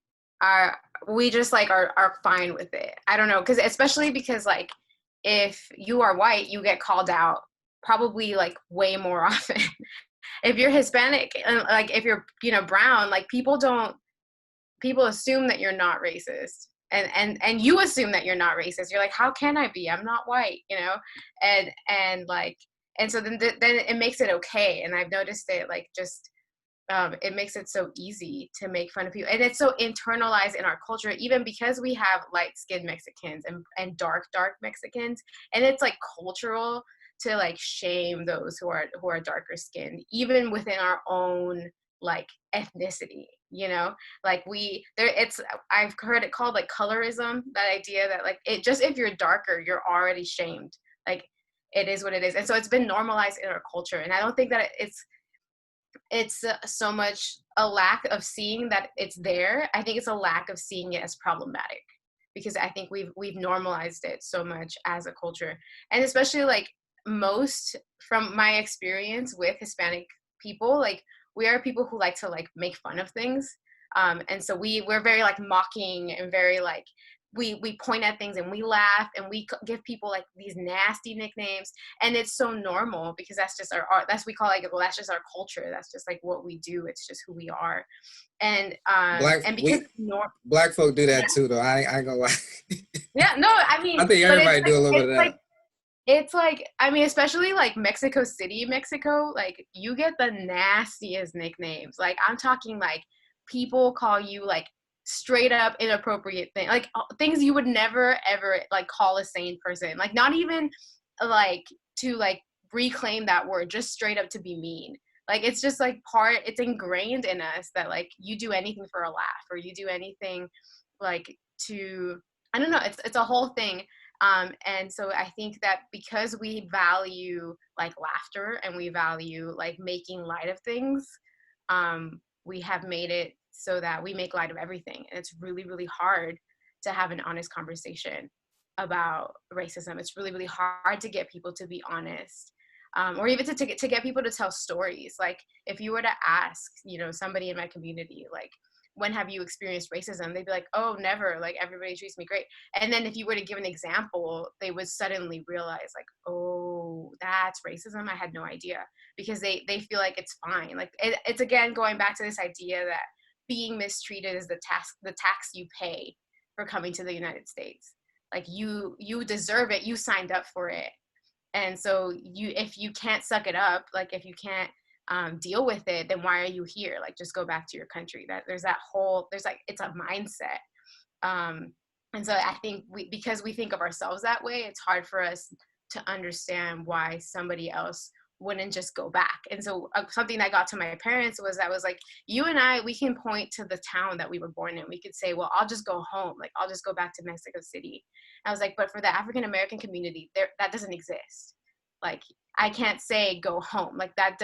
we just like are fine with it. I don't know, especially because like if you are white, you get called out probably like way more often. If you're Hispanic and like if you're brown, like people assume that you're not racist. and you assume that you're not racist. You're like, how can I be? I'm not white, you know? And like, and so then it makes it okay. And I've noticed it, like, just, it makes it so easy to make fun of people. And it's so internalized in our culture, even because we have light-skinned Mexicans and dark Mexicans. And it's like cultural to like shame those who are darker skinned, even within our own like ethnicity, you know? Like I've heard it called like colorism, that idea that like it just, if you're darker, you're already shamed. Like, it is what it is. And so it's been normalized in our culture. And I don't think that it's so much a lack of seeing that it's there. I think it's a lack of seeing it as problematic, because I think we've normalized it so much as a culture. And especially like most, from my experience with Hispanic people, like we are people who like to like make fun of things. And so we're very like mocking and very like, we point at things and we laugh and we give people like these nasty nicknames, and it's so normal because that's just our art. We call like, well, that's just our culture. That's just like what we do. It's just who we are. And because black folk do that too, though. I ain't gonna lie. Yeah, no, I mean, I think everybody do a little bit of that. It's like, I mean, especially like Mexico City, Mexico, like you get the nastiest nicknames. Like I'm talking like people call you like straight up inappropriate thing, like things you would never ever like call a sane person, like not even like to like reclaim that word, just straight up to be mean. Like it's just like it's ingrained in us that like you do anything for a laugh, or you do anything like to, I don't know, it's a whole thing. And so I think that because we value like laughter and we value like making light of things, we have made it so that we make light of everything. And it's really, really hard to have an honest conversation about racism. It's really, really hard to get people to be honest, or even to get people to tell stories. Like if you were to ask, you know, somebody in my community, like, when have you experienced racism? They'd be like, oh, never, like everybody treats me great. And then if you were to give an example, they would suddenly realize like, oh, that's racism. I had no idea, because they feel like it's fine. Like it's again, going back to this idea that being mistreated is the tax you pay for coming to the United States. Like you deserve it. You signed up for it. And so if you can't suck it up, like if you can't deal with it, then why are you here? Like just go back to your country. There's like, it's a mindset. And so I think because we think of ourselves that way, it's hard for us to understand why somebody else wouldn't just go back. And so something that got to my parents was like, you and I, we can point to the town that we were born in. We could say, well, I'll just go home. Like, I'll just go back to Mexico City. I was like, but for the African-American community, that doesn't exist. Like, I can't say go home. Like that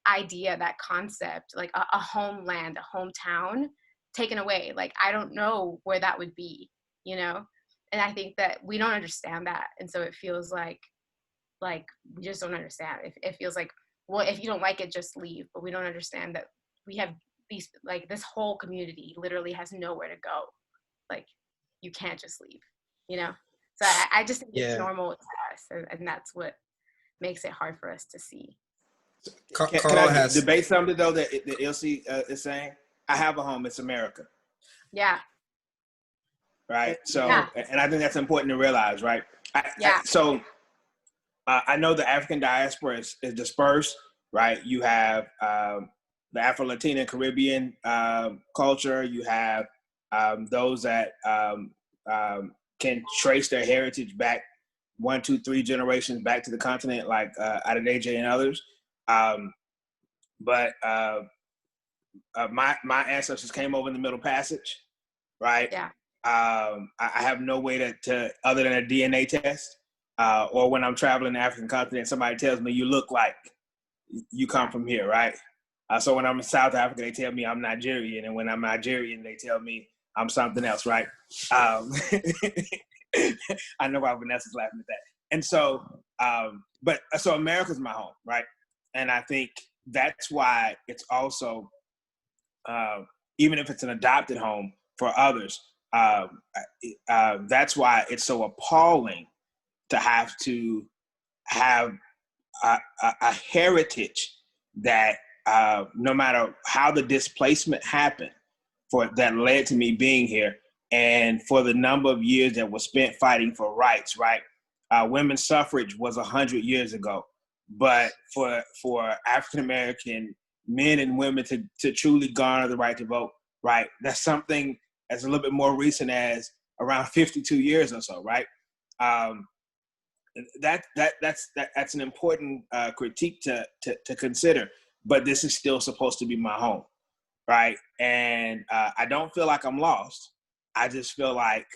idea, that concept, like a homeland, a hometown taken away. Like, I don't know where that would be, you know? And I think that we don't understand that. And so it feels like we just don't understand. It feels like, well, if you don't like it, just leave. But we don't understand that we have these, like this whole community literally has nowhere to go. Like you can't just leave, you know? So I just think it's normal to us. And that's what makes it hard for us to see. Can I debate something though that Ilse is saying? I have a home. It's America. Yeah. Right. So, and I think that's important to realize, right? I know the African diaspora is dispersed, right? You have the Afro-Latina Caribbean culture. You have those that can trace their heritage back 1, 2, 3 generations back to the continent, like Adedeji and others. But my ancestors came over in the Middle Passage, right? Yeah. I have no way to other than a DNA test, or when I'm traveling the African continent, somebody tells me you look like you come from here, right? So when I'm in South Africa, they tell me I'm Nigerian, and when I'm Nigerian, they tell me I'm something else, right? I know why Vanessa's laughing at that. And so, so America's my home, right? And I think that's why it's also, even if it's an adopted home for others, that's why it's so appalling to have a heritage that no matter how the displacement happened that led to me being here, and for the number of years that was spent fighting for rights, right? Women's suffrage was 100 years ago, but for African-American men and women to truly garner the right to vote, right? That's something that's a little bit more recent, as around 52 years or so, right? That's an important critique to consider. But this is still supposed to be my home, right? And I don't feel like I'm lost. I just feel like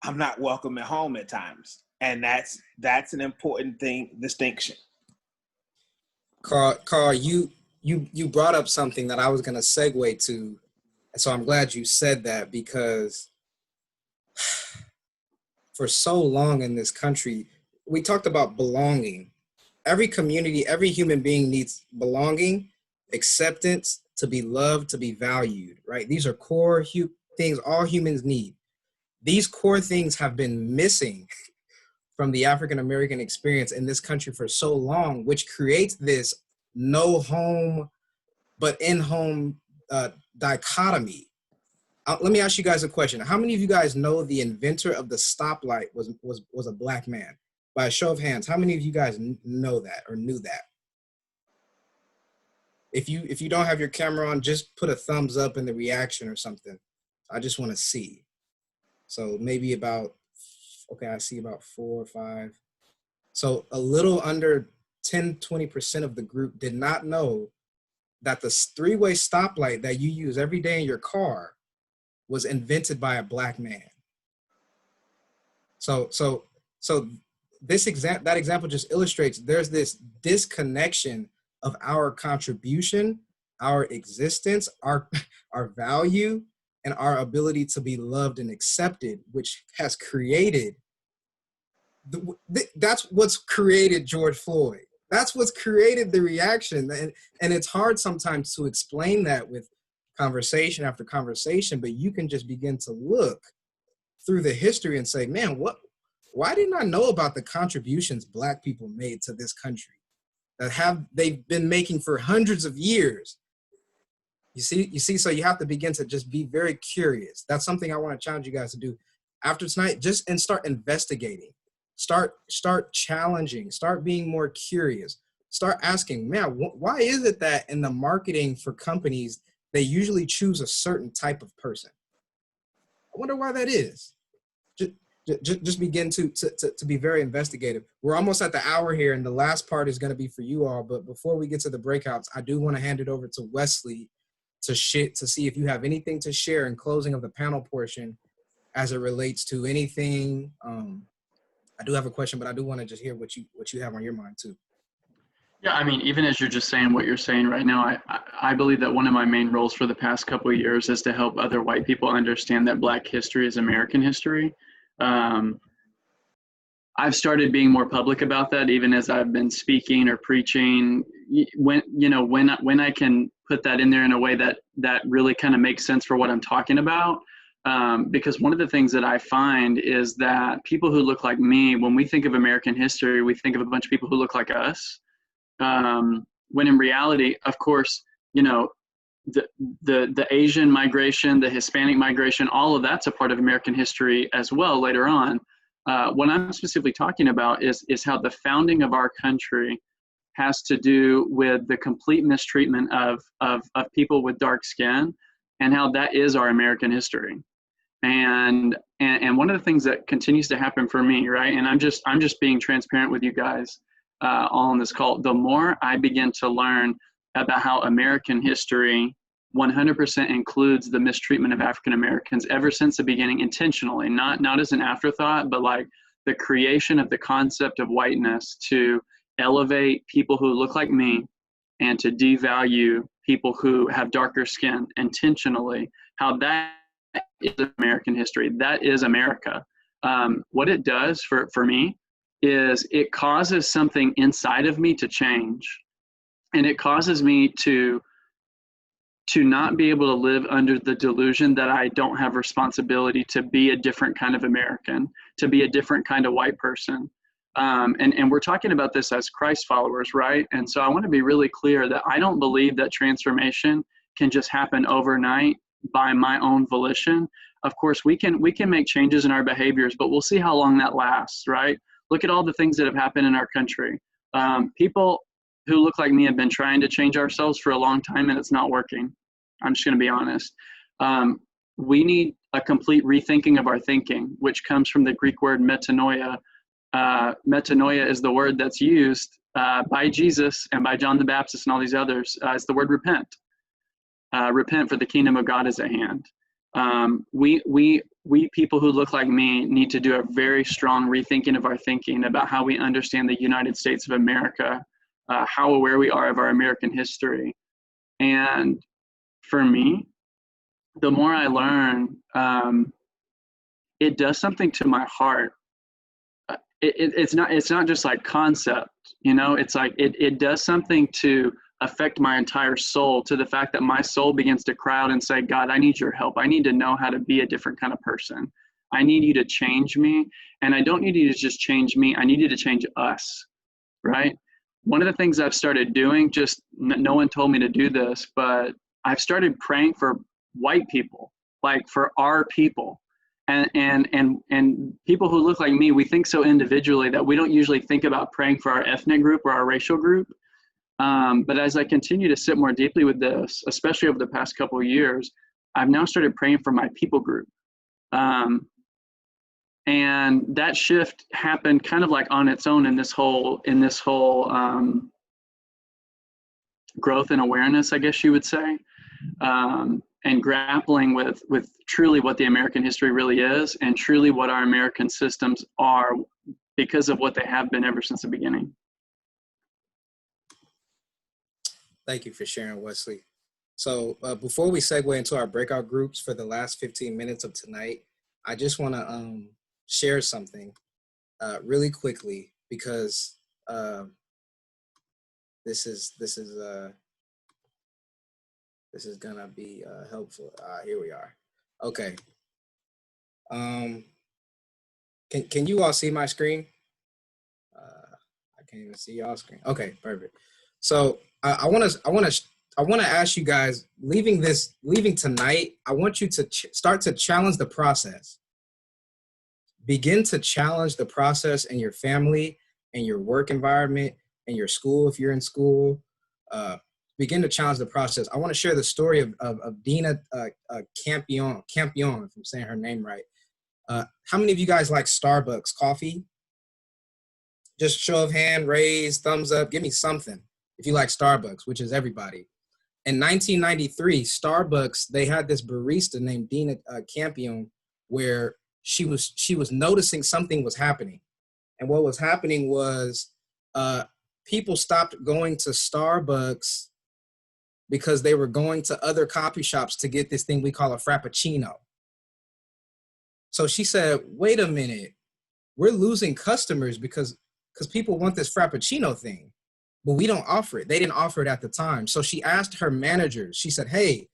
I'm not welcome at home at times, and that's an important distinction. Carl, you brought up something that I was going to segue to, and so I'm glad you said that, because for so long in this country, we talked about belonging. Every community, every human being needs belonging, acceptance, to be loved, to be valued, right? These are core things all humans need. These core things have been missing from the African-American experience in this country for so long, which creates this no home, but in-home dichotomy. Let me ask you guys a question. How many of you guys know the inventor of the stoplight was a Black man? By a show of hands, how many of you guys know that or knew that? If you don't have your camera on, just put a thumbs up in the reaction or something. I just want to see. So maybe about, okay, I see about 4 or 5. So a little under 10, 20% of the group did not know that the three-way stoplight that you use every day in your car was invented by a Black man. So that example just illustrates there's this disconnection of our contribution, our existence, our value, and our ability to be loved and accepted, which has created, that's what's created George Floyd. That's what's created the reaction. And it's hard sometimes to explain that with conversation after conversation, but you can just begin to look through the history and say, man, why didn't I know about the contributions Black people made to this country that they've been making for hundreds of years? You see, so you have to begin to just be very curious. That's something I want to challenge you guys to do after tonight, and start investigating, start challenging, start being more curious, start asking, man, why is it that in the marketing for companies, they usually choose a certain type of person? I wonder why that is. Just begin to be very investigative. We're almost at the hour here, and the last part is going to be for you all. But before we get to the breakouts, I do want to hand it over to Wesley to see if you have anything to share in closing of the panel portion as it relates to anything. I do have a question, but I do want to just hear what you have on your mind too. Yeah, I mean, even as you're just saying what you're saying right now, I believe that one of my main roles for the past couple of years is to help other white people understand that Black history is American history. I've started being more public about that, even as I've been speaking or preaching. When I can put that in there in a way that really kind of makes sense for what I'm talking about. Because one of the things that I find is that people who look like me, when we think of American history, we think of a bunch of people who look like us. When in reality, of course, the Asian migration, the Hispanic migration, all of that's a part of American history as well later on. What I'm specifically talking about is how the founding of our country has to do with the complete mistreatment of people with dark skin, and how that is our American history. And one of the things that continues to happen for me, right? And I'm just being transparent with you guys all on this call. The more I begin to learn about how American history 100% includes the mistreatment of African Americans ever since the beginning, intentionally, not as an afterthought, but like the creation of the concept of whiteness to elevate people who look like me and to devalue people who have darker skin intentionally, how that is American history. That is America. What it does for me is it causes something inside of me to change. And it causes me to not be able to live under the delusion that I don't have responsibility to be a different kind of American, to be a different kind of white person. And we're talking about this as Christ followers, right? And so I want to be really clear that I don't believe that transformation can just happen overnight by my own volition, of course we can make changes in our behaviors, but we'll see how long that lasts, right? Look at all the things that have happened in our country. People who look like me have been trying to change ourselves for a long time, and it's not working. I'm just going to be honest. We need a complete rethinking of our thinking, which comes from the Greek word metanoia. Metanoia is the word that's used by Jesus and by John the Baptist and all these others. It's the word repent. Repent, for the kingdom of God is at hand. We people who look like me need to do a very strong rethinking of our thinking about how we understand the United States of America, how aware we are of our American history. And for me, the more I learn, it does something to my heart. It's not just like concept, it's like it does something to affect my entire soul, to the fact that my soul begins to cry out and say, God, I need your help. I need to know how to be a different kind of person. I need you to change me. And I don't need you to just change me. I need you to change us, right? One of the things I've started doing, just no one told me to do this, but I've started praying for white people, like for our people. And people who look like me, we think so individually that we don't usually think about praying for our ethnic group or our racial group. But as I continue to sit more deeply with this, especially over the past couple of years, I've now started praying for my people group. And that shift happened kind of like on its own in this whole growth and awareness, I guess you would say, and grappling with truly what the American history really is and truly what our American systems are because of what they have been ever since the beginning. Thank you for sharing, Wesley. So before we segue into our breakout groups for the last 15 minutes of tonight, I just want to share something really quickly, because this is gonna be helpful. Here we are. Okay. Can you all see my screen? I can't even see y'all's screen. Okay, perfect. So I want to ask you guys, leaving tonight, I want you to start to challenge the process. Begin to challenge the process in your family, in your work environment, in your school if you're in school. Begin to challenge the process. I want to share the story of Dina Campion, if I'm saying her name right. How many of you guys like Starbucks coffee? Just show of hand, raise, thumbs up, give me something if you like Starbucks, which is everybody. In 1993, Starbucks, they had this barista named Dina Campion, where she was noticing something was happening. And what was happening was people stopped going to Starbucks because they were going to other coffee shops to get this thing we call a Frappuccino. So she said, wait a minute, we're losing customers because people want this Frappuccino thing, but we don't offer it. They didn't offer it at the time. So she asked her managers, she said, hey,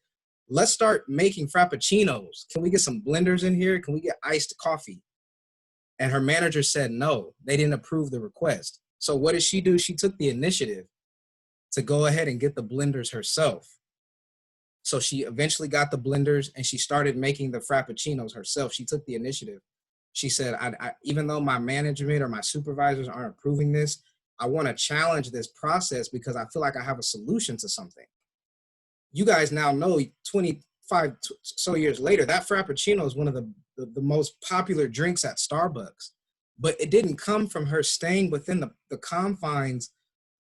let's start making Frappuccinos. Can we get some blenders in here? Can we get iced coffee? And her manager said no, they didn't approve the request. So what did she do? She took the initiative to go ahead and get the blenders herself. So she eventually got the blenders and she started making the Frappuccinos herself. She took the initiative. She said, I even though my management or my supervisors aren't approving this, I want to challenge this process because I feel like I have a solution to something. You guys now know 25 so years later, that Frappuccino is one of the most popular drinks at Starbucks. But it didn't come from her staying within the confines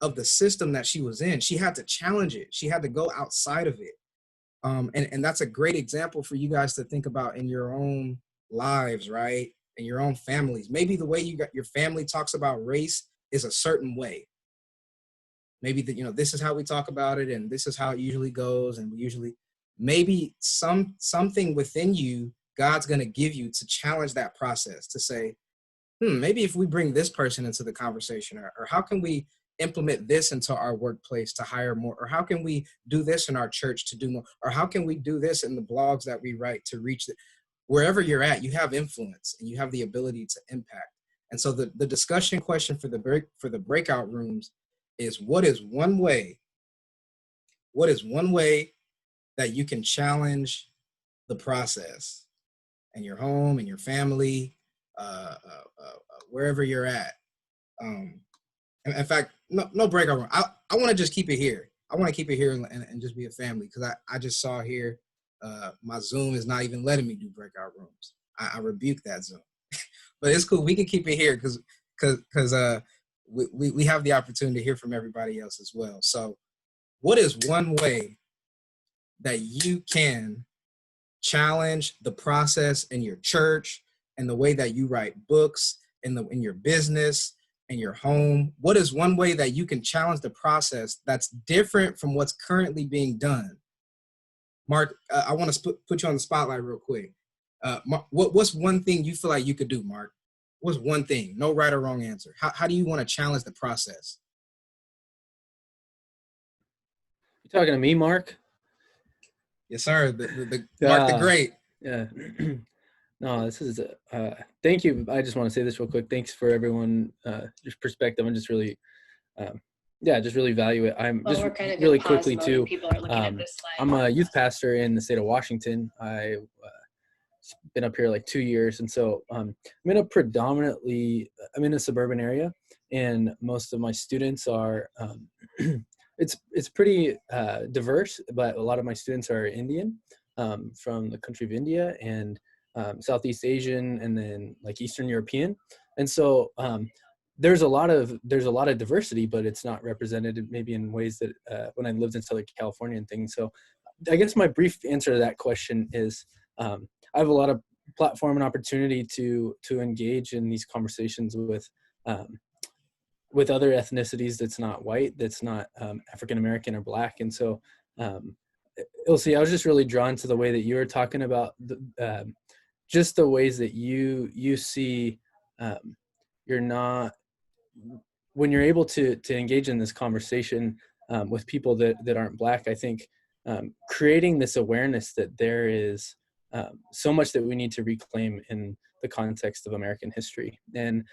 of the system that she was in. She had to challenge it. She had to go outside of it. And that's a great example for you guys to think about in your own lives, right? In your own families. Maybe the way your family talks about race is a certain way. Maybe this is how we talk about it and this is how it usually goes. And maybe something within you, God's going to give you to challenge that process, to say, maybe if we bring this person into the conversation, or how can we implement this into our workplace to hire more, or how can we do this in our church to do more, or how can we do this in the blogs that we write to reach wherever you're at, you have influence and you have the ability to impact. And so the discussion question for the breakout rooms is, what is one way that you can challenge the process and your home and your family, wherever you're at. In fact, no breakout room. I want to just keep it here. I want to keep it here and just be a family, because I just saw here my Zoom is not even letting me do breakout rooms. I rebuke that Zoom. But it's cool. We can keep it here because we have the opportunity to hear from everybody else as well. So what is one way that you can challenge the process in your church and the way that you write books in your business and your home? What is one way that you can challenge the process that's different from what's currently being done? Mark, I want to put you on the spotlight real quick. What's one thing you feel like you could do, Mark? What's one thing? No right or wrong answer. How do you want to challenge the process? You talking to me, Mark? Yes, sir. The Mark the Great. Yeah. No, this is thank you. I just want to say this real quick. Thanks for everyone, just perspective. I'm just really, just really value it. I'm just really quickly too. I'm a youth pastor in the state of Washington. I've been up here like 2 years, and so I'm in a suburban area, and most of my students are. It's pretty diverse, but a lot of my students are Indian, from the country of India, and Southeast Asian, and then like Eastern European. And so there's a lot of diversity, but it's not represented maybe in ways that when I lived in Southern California and things. So I guess my brief answer to that question is I have a lot of platform and opportunity to engage in these conversations with other ethnicities that's not white, that's not African American or Black. And so Ilse, I was just really drawn to the way that you were talking about just the ways that you see you're not, when you're able to engage in this conversation with people that aren't Black. I think creating this awareness that there is so much that we need to reclaim in the context of American history, and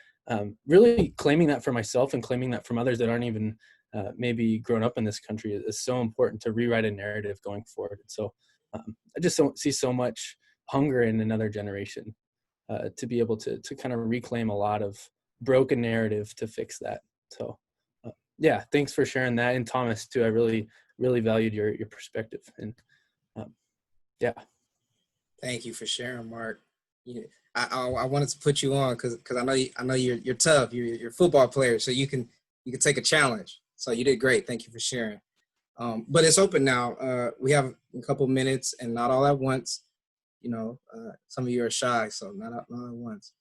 really claiming that for myself and claiming that from others that aren't even maybe grown up in this country is so important to rewrite a narrative going forward. So I just don't see so much hunger in another generation to be able to kind of reclaim a lot of broken narrative to fix that. So thanks for sharing that. And Thomas too, I really, really valued your perspective. And Thank you for sharing, Mark. I wanted to put you on because I know you're tough. You're a football player, so you can take a challenge. So you did great. Thank you for sharing. But it's open now. We have a couple minutes, and not all at once. Some of you are shy, so not at once.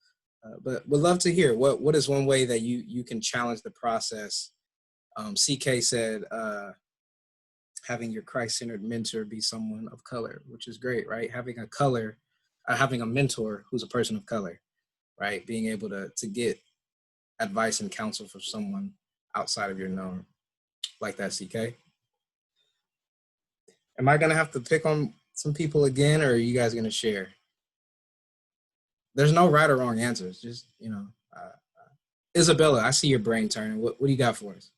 But would love to hear what is one way that you can challenge the process. CK said having your Christ-centered mentor be someone of color, which is great, right? Having a mentor who's a person of color, right? Being able to get advice and counsel from someone outside of your norm, like that, CK. Am I gonna have to pick on some people again, or are you guys gonna share? There's no right or wrong answers. Just Isabella, I see your brain turning. What do you got for us?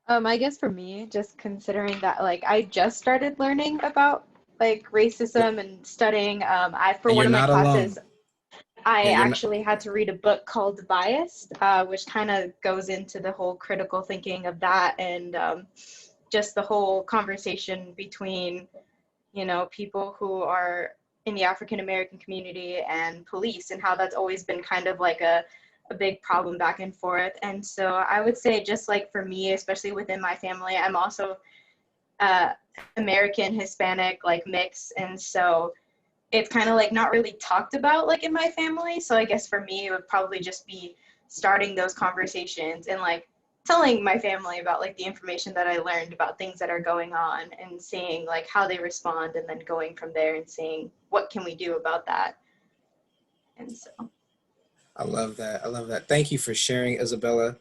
I guess for me, just considering that I just started learning about racism and studying. For one of my classes, I actually had to read a book called Biased, which kind of goes into the whole critical thinking of that, and just the whole conversation between, people who are in the African American community and police, and how that's always been kind of like a big problem back and forth. And so I would say, just for me, especially within my family, I'm also American, Hispanic, mix. And so it's kind of not really talked about in my family. So I guess for me, it would probably just be starting those conversations and telling my family about the information that I learned about things that are going on, and seeing how they respond, and then going from there and seeing what can we do about that. And so I love that. Thank you for sharing, Isabella.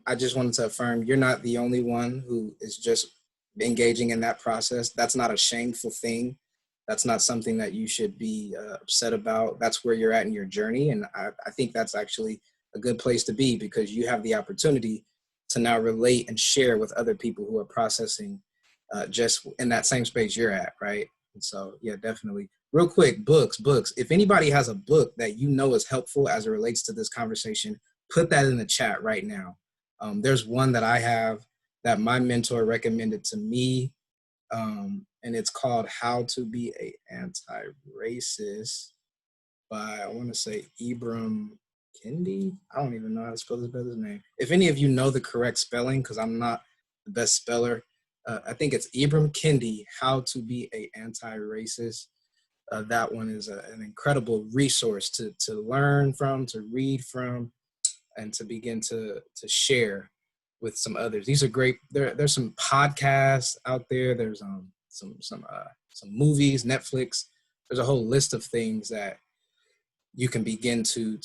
I just wanted to affirm you're not the only one who is just engaging in that process. That's not a shameful thing. That's not something that you should be upset about. That's where you're at in your journey. And I think that's actually a good place to be, because you have the opportunity to now relate and share with other people who are processing just in that same space you're at, right? And so, yeah, definitely. Real quick, books. If anybody has a book that you know is helpful as it relates to this conversation, put that in the chat right now. There's one that I have that my mentor recommended to me, and it's called How to Be a Anti-Racist by, I want to say, Ibram Kendi. I don't even know how to spell this brother's name. If any of you know the correct spelling, because I'm not the best speller, I think it's Ibram Kendi, How to Be a Anti-Racist. That one is an incredible resource to learn from, to read from, and to begin to share with some others. These are great. There's some podcasts out there. There's some movies, Netflix. There's a whole list of things that you can begin to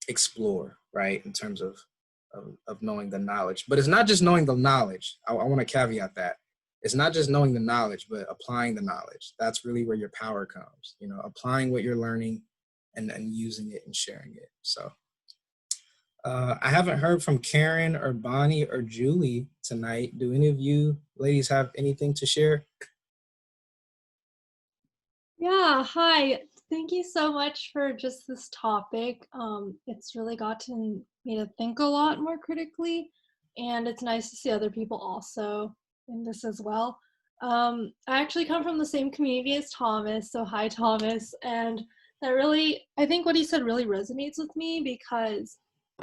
explore, right, in terms of knowing the knowledge. But it's not just knowing the knowledge. I want to caveat that. It's not just knowing the knowledge, but applying the knowledge. That's really where your power comes, applying what you're learning and using it and sharing it. So I haven't heard from Karen or Bonnie or Julie tonight. Do any of you ladies have anything to share? Yeah, hi. Thank you so much for just this topic. It's really gotten me to think a lot more critically, and it's nice to see other people also in this as well. I actually come from the same community as Thomas, so hi Thomas, and that really, I think what he said really resonates with me because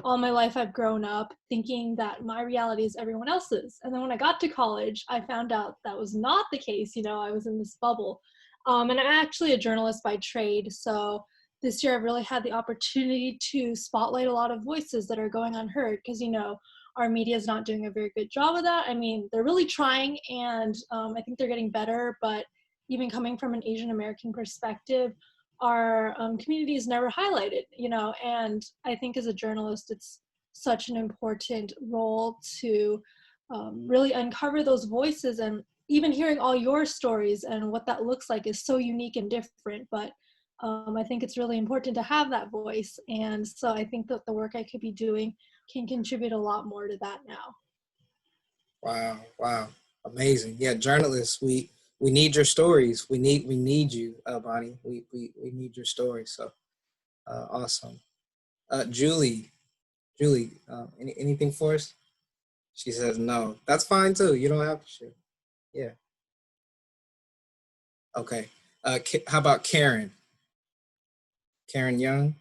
all my life I've grown up thinking that my reality is everyone else's. And then when I got to college, I found out that was not the case. I was in this bubble. And I'm actually a journalist by trade. So this year I've really had the opportunity to spotlight a lot of voices that are going unheard because, our media is not doing a very good job of that. I mean, they're really trying and I think they're getting better, but even coming from an Asian American perspective, our community is never highlighted, and I think as a journalist, it's such an important role to really uncover those voices, and even hearing all your stories and what that looks like is so unique and different, but I think it's really important to have that voice, and so I think that the work I could be doing can contribute a lot more to that now. Wow. Amazing. Yeah, journalists, we need your stories. We need you, Bonnie. We need your stories. So awesome. Julie, anything for us? She says no. That's fine too. You don't have to share. Yeah. Okay. How about Karen? Karen Young.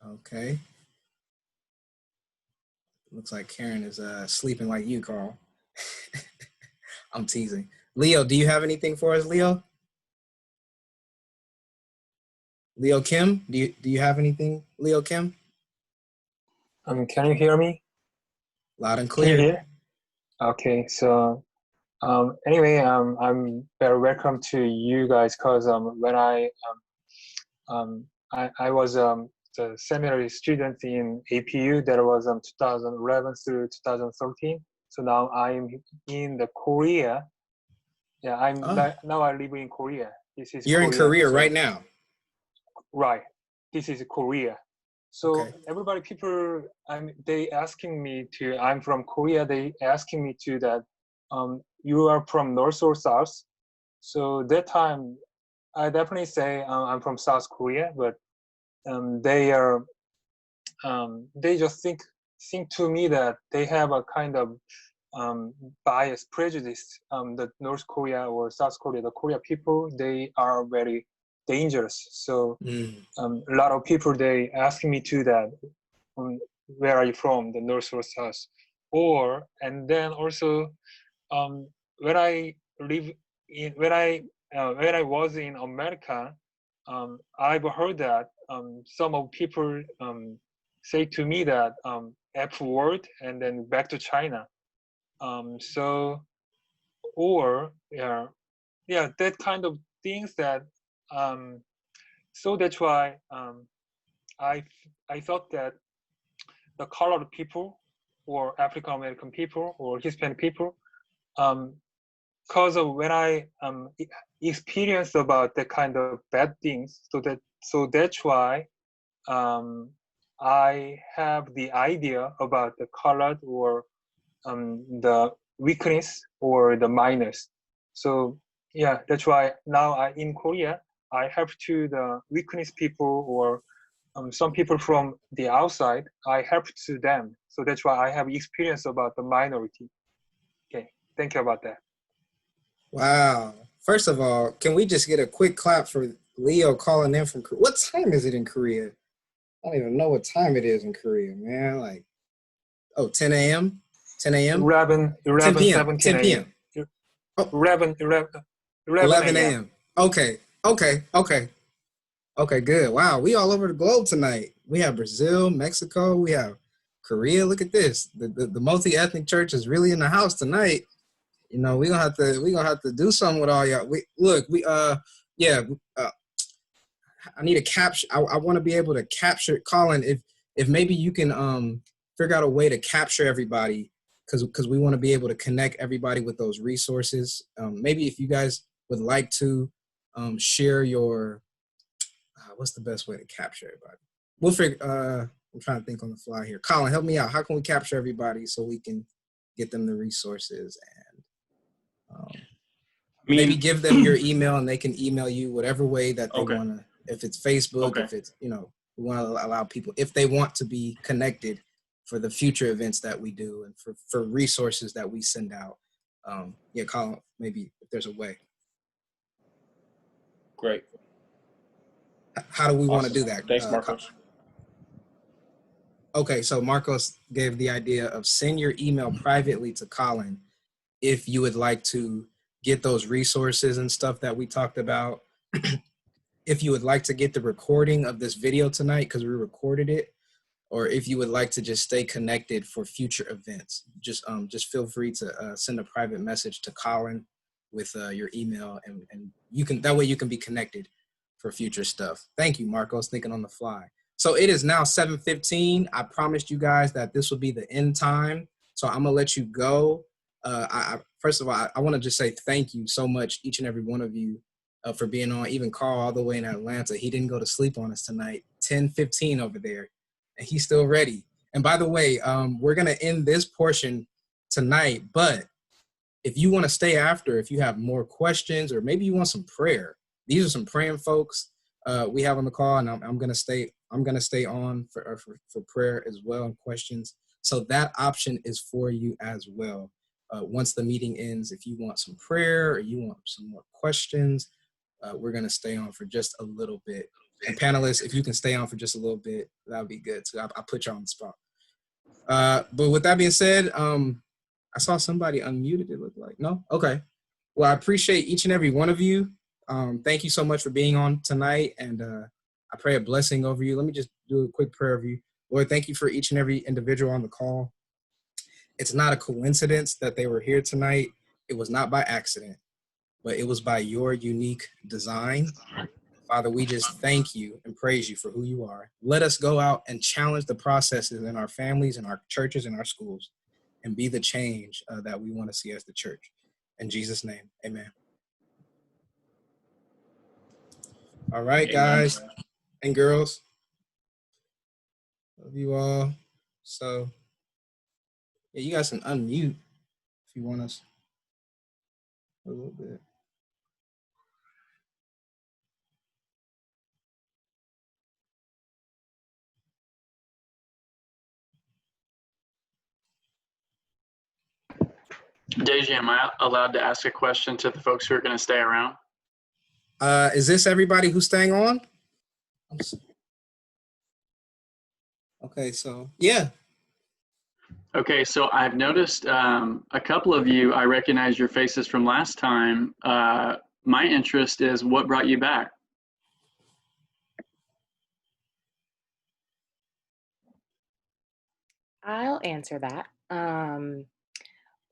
Okay. Looks like Karen is sleeping like you, Carl. I'm teasing. Leo, do you have anything for us, Leo? Leo Kim, do you have anything, Leo Kim? Can you hear me? Loud and clear. Can you hear? Okay, so anyway, I'm very welcome to you guys because when I was the seminary student in APU, that was 2011 through 2013. So now I'm in the Korea. Yeah, now I live in Korea. This is You're Korea, in Korea so, right now. Right. This is Korea. So okay. people, they asking me to. I'm from Korea. They asking me to that. You are from North or South? So that time, I definitely say I'm from South Korea, but they just think to me that they have a kind of bias, prejudice. The North Korea or South Korea, the Korea people, they are very dangerous. So a lot of people, they asking me to that. Where are you from, the North or South? And then also when I was in America, I've heard that some of people say to me that F word and then back to China. That kind of things that. So that's why I thought that the colored people or African American people or Hispanic people, because of when I experienced about the kind of bad things, so that's why I have the idea about the colored or the weakness or the minus. So yeah, that's why now in Korea, I help to the weakness people or some people from the outside. I help to them. So that's why I have experience about the minority. Okay, thank you about that. Wow. First of all, can we just get a quick clap for Leo calling in from Korea? What time is it in Korea? I don't even know what time it is in Korea, man. Like, 10 a.m.? 10 a.m.? 11 p.m. 17 10 p.m. Oh, 11 11 a.m. Okay, good. Wow, we all over the globe tonight. We have Brazil, Mexico, we have Korea. Look at this. The multi-ethnic church is really in the house tonight. You know, we gonna have to do something with all y'all. I need to capture. I want to be able to capture. Colin, if maybe you can figure out a way to capture everybody, because we want to be able to connect everybody with those resources. Maybe if you guys would like to share your, what's the best way to capture everybody? We'll figure. I'm trying to think on the fly here. Colin, help me out. How can we capture everybody so we can get them the resources and maybe give them your email and they can email you whatever way that they want to. If it's Facebook, if it's, we want to allow people, if they want to be connected for the future events that we do and for resources that we send out. Colin, maybe if there's a way. Great. How do we want to do that? Thanks, Marcos. Okay, so Marcos gave the idea of send your email privately to Colin if you would like to get those resources and stuff that we talked about. If you would like to get the recording of this video tonight, because we recorded it, or if you would like to just stay connected for future events, just feel free to send a private message to Colin with your email, and you can, that way you can be connected for future stuff. Thank you, Marcos, thinking on the fly. So it is now 7:15. I promised you guys that this would be the end time, so I'm gonna let you go. First of all, I want to just say thank you so much, each and every one of you, for being on. Even Carl, all the way in Atlanta, he didn't go to sleep on us tonight. 10:15 over there, and he's still ready. And by the way, we're gonna end this portion tonight, but if you want to stay after, if you have more questions, or maybe you want some prayer, these are some praying folks we have on the call, and I'm gonna stay on for prayer as well and questions. So that option is for you as well. Once the meeting ends, if you want some prayer or you want some more questions, we're gonna stay on for just a little bit. And panelists, if you can stay on for just a little bit, that would be good too. I put you on the spot. But with that being said, I saw somebody unmuted, it looked like. No? Okay. Well, I appreciate each and every one of you. Thank you so much for being on tonight, and I pray a blessing over you. Let me just do a quick prayer of you. Lord, thank you for each and every individual on the call. It's not a coincidence that they were here tonight. It was not by accident, but it was by your unique design. Father, we just thank you and praise you for who you are. Let us go out and challenge the processes in our families, in our churches, in our schools, and be the change that we want to see as the church. In Jesus' name, amen. All right, guys and girls. Love you all. So, yeah, you guys can unmute if you want us a little bit. Deji, am I allowed to ask a question to the folks who are going to stay around? Is this everybody who's staying on? Okay, so yeah. Okay, so I've noticed a couple of you, I recognize your faces from last time. My interest is what brought you back? I'll answer that.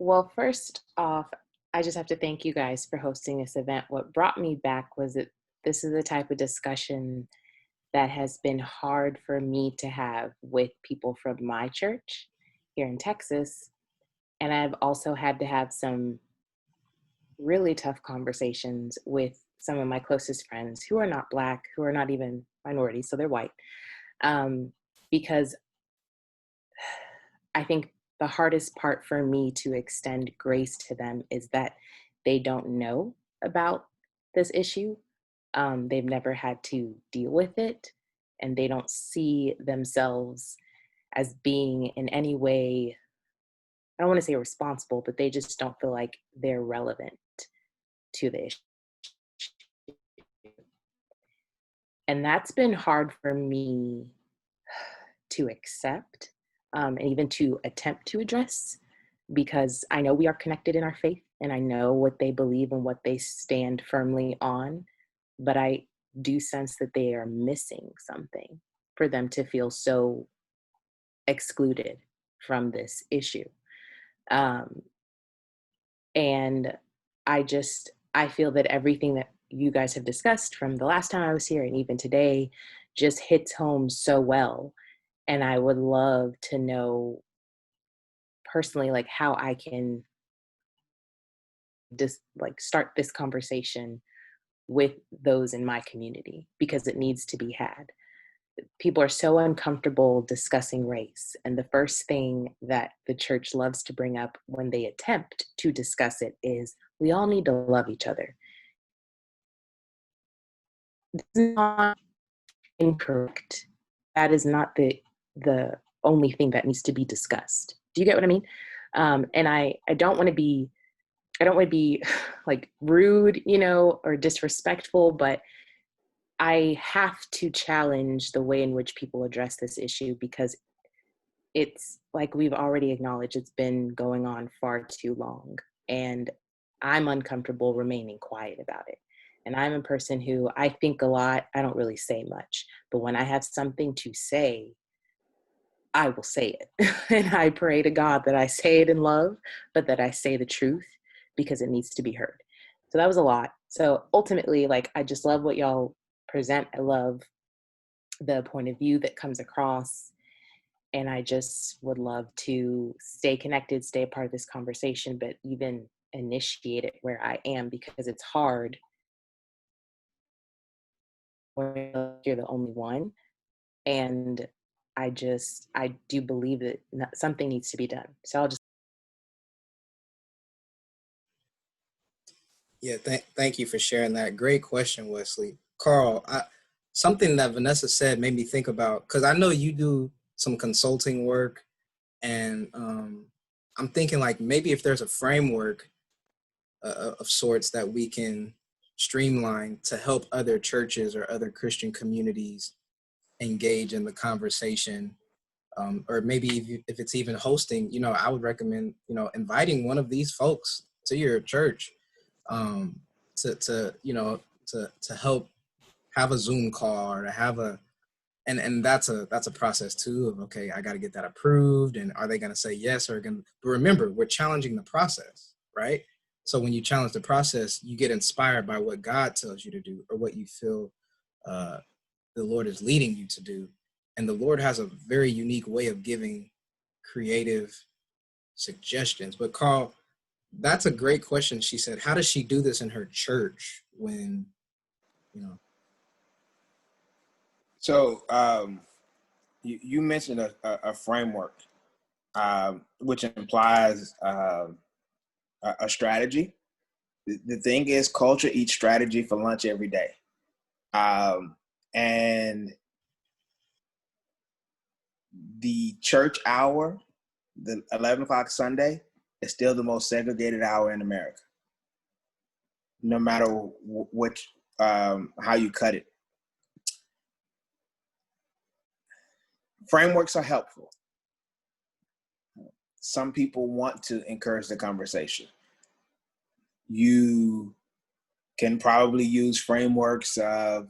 Well, first off, I just have to thank you guys for hosting this event. What brought me back was that this is the type of discussion that has been hard for me to have with people from my church here in Texas. And I've also had to have some really tough conversations with some of my closest friends who are not Black, who are not even minorities, so they're white. Because I think the hardest part for me to extend grace to them is that they don't know about this issue. They've never had to deal with it, and they don't see themselves as being in any way, I don't want to say responsible, but they just don't feel like they're relevant to the issue. And that's been hard for me to accept, and even to attempt to address, because I know we are connected in our faith and I know what they believe and what they stand firmly on, but I do sense that they are missing something for them to feel so excluded from this issue. And I feel that everything that you guys have discussed from the last time I was here and even today just hits home so well. And I would love to know personally, like, how I can just like start this conversation with those in my community, because it needs to be had. People are so uncomfortable discussing race. And the first thing that the church loves to bring up when they attempt to discuss it is, we all need to love each other. That's not incorrect. That is not the only thing that needs to be discussed. Do you get what I mean? And I don't want to be like rude, or disrespectful, but I have to challenge the way in which people address this issue, because it's like we've already acknowledged, it's been going on far too long, and I'm uncomfortable remaining quiet about it. And I'm a person who, I think a lot, I don't really say much, but when I have something to say, I will say it. And I pray to God that I say it in love, but that I say the truth, because it needs to be heard. So that was a lot. So ultimately, like, I just love what y'all present. I love the point of view that comes across. And I just would love to stay connected, stay a part of this conversation, but even initiate it where I am, because it's hard when you're the only one. And I do believe that something needs to be done. So I'll just. Yeah, thank you for sharing that. Great question, Wesley. Carl, something that Vanessa said made me think about, because I know you do some consulting work, and I'm thinking like maybe if there's a framework of sorts that we can streamline to help other churches or other Christian communities engage in the conversation, or maybe if it's even hosting, I would recommend, inviting one of these folks to your church, to help have a Zoom call, or to have and that's a process too of, okay, I got to get that approved, and are they going to say yes, but remember, we're challenging the process, right? So when you challenge the process, you get inspired by what God tells you to do, or what you feel the Lord is leading you to do. And the Lord has a very unique way of giving creative suggestions. But Carl, that's a great question. She said, how does she do this in her church when, So you mentioned a framework, which implies a strategy. The thing is, culture eats strategy for lunch every day. And the church hour, the 11 o'clock Sunday, is still the most segregated hour in America, no matter which, how you cut it. Frameworks are helpful. Some people want to encourage the conversation. You can probably use frameworks of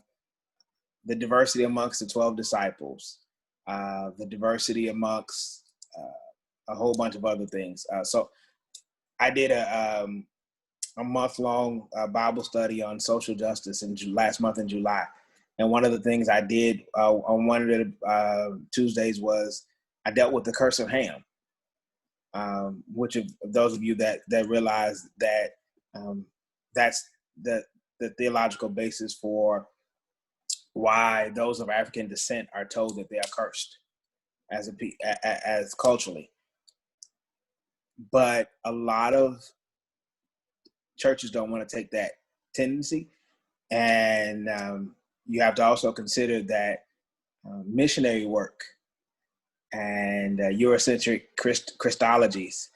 the diversity amongst the 12 disciples, the diversity amongst a whole bunch of other things. So I did a month-long Bible study on social justice last month in July. And one of the things I did on one of the Tuesdays was I dealt with the curse of Ham, which of those of you that realize that that's the theological basis for why those of African descent are told that they are cursed as culturally. but a lot of churches don't want to take that tendency. And you have to also consider that missionary work and Eurocentric Christologies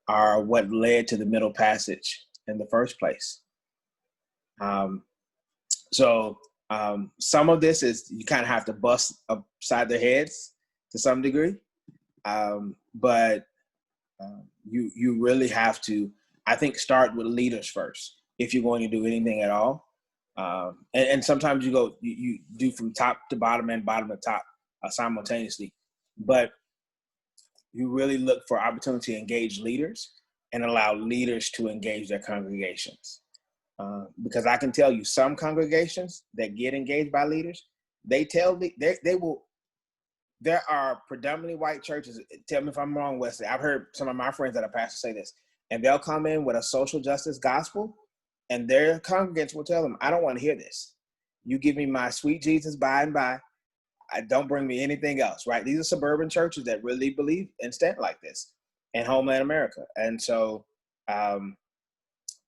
are what led to the Middle Passage in the first place. So some of this is you kind of have to bust upside their heads to some degree, but you really have to, I think, start with leaders first if you're going to do anything at all. And sometimes you do from top to bottom and bottom to top simultaneously, but you really look for opportunity to engage leaders and allow leaders to engage their congregations. Because I can tell you some congregations that get engaged by leaders, they will, there are predominantly white churches. Tell me if I'm wrong, Wesley. I've heard some of my friends that are pastors say this, and they'll come in with a social justice gospel, and their congregants will tell them, I don't want to hear this. You give me my sweet Jesus by and by. Don't bring me anything else, right? These are suburban churches that really believe and stand like this in Homeland America. And so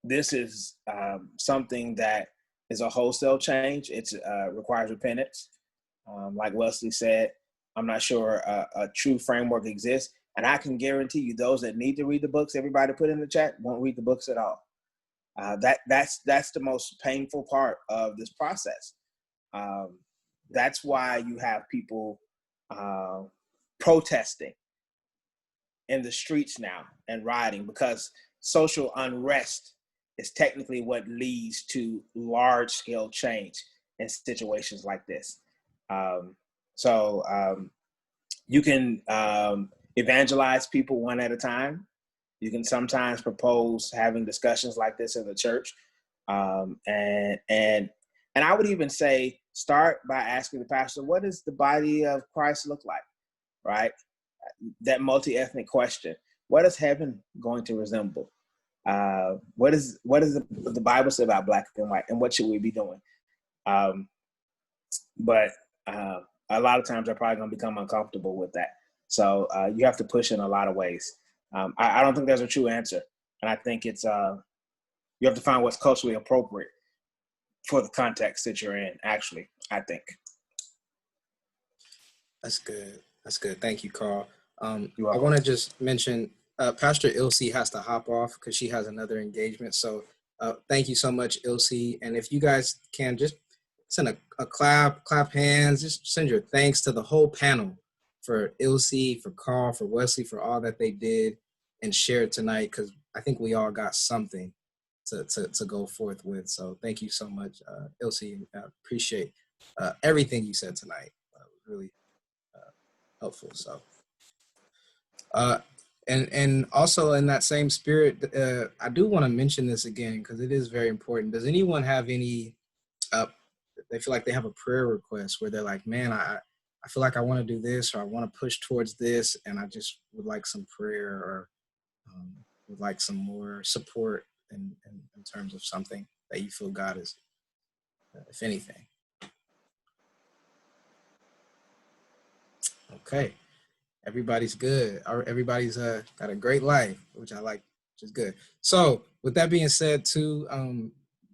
this is something that is a wholesale change. It requires repentance. Like Wesley said, I'm not sure a true framework exists. And I can guarantee you those that need to read the books, everybody put in the chat, won't read the books at all. That's the most painful part of this process. That's why you have people protesting in the streets now and rioting, because social unrest is technically what leads to large-scale change in situations like this. So you can evangelize people one at a time. You can sometimes propose having discussions like this in the church. And I would even say, start by asking the pastor, what does the body of Christ look like, right? That multi-ethnic question. What is heaven going to resemble? What does the Bible say about black and white, and what should we be doing? But a lot of times they're probably going to become uncomfortable with that. So you have to push in a lot of ways. I don't think there's a true answer. And I think it's, you have to find what's culturally appropriate for the context that you're in, actually, I think. That's good. That's good. Thank you, Carl. I want to just mention Pastor Ilse has to hop off because she has another engagement. So thank you so much, Ilse. And if you guys can just send a clap hands, just send your thanks to the whole panel for Ilse, for Carl, for Wesley, for all that they did and shared tonight, because I think we all got something to go forth with. So thank you so much, Ilse. I appreciate everything you said tonight. Really helpful. So, and also in that same spirit, I do want to mention this again because it is very important. Does anyone have any? They feel like they have a prayer request where they're like, man, I feel like I want to do this, or I want to push towards this, and I just would like some prayer, or would like some more support in terms of something that you feel God is, if anything. Okay. Everybody's good. Everybody's got a great life, which I like, which is good. So with that being said too,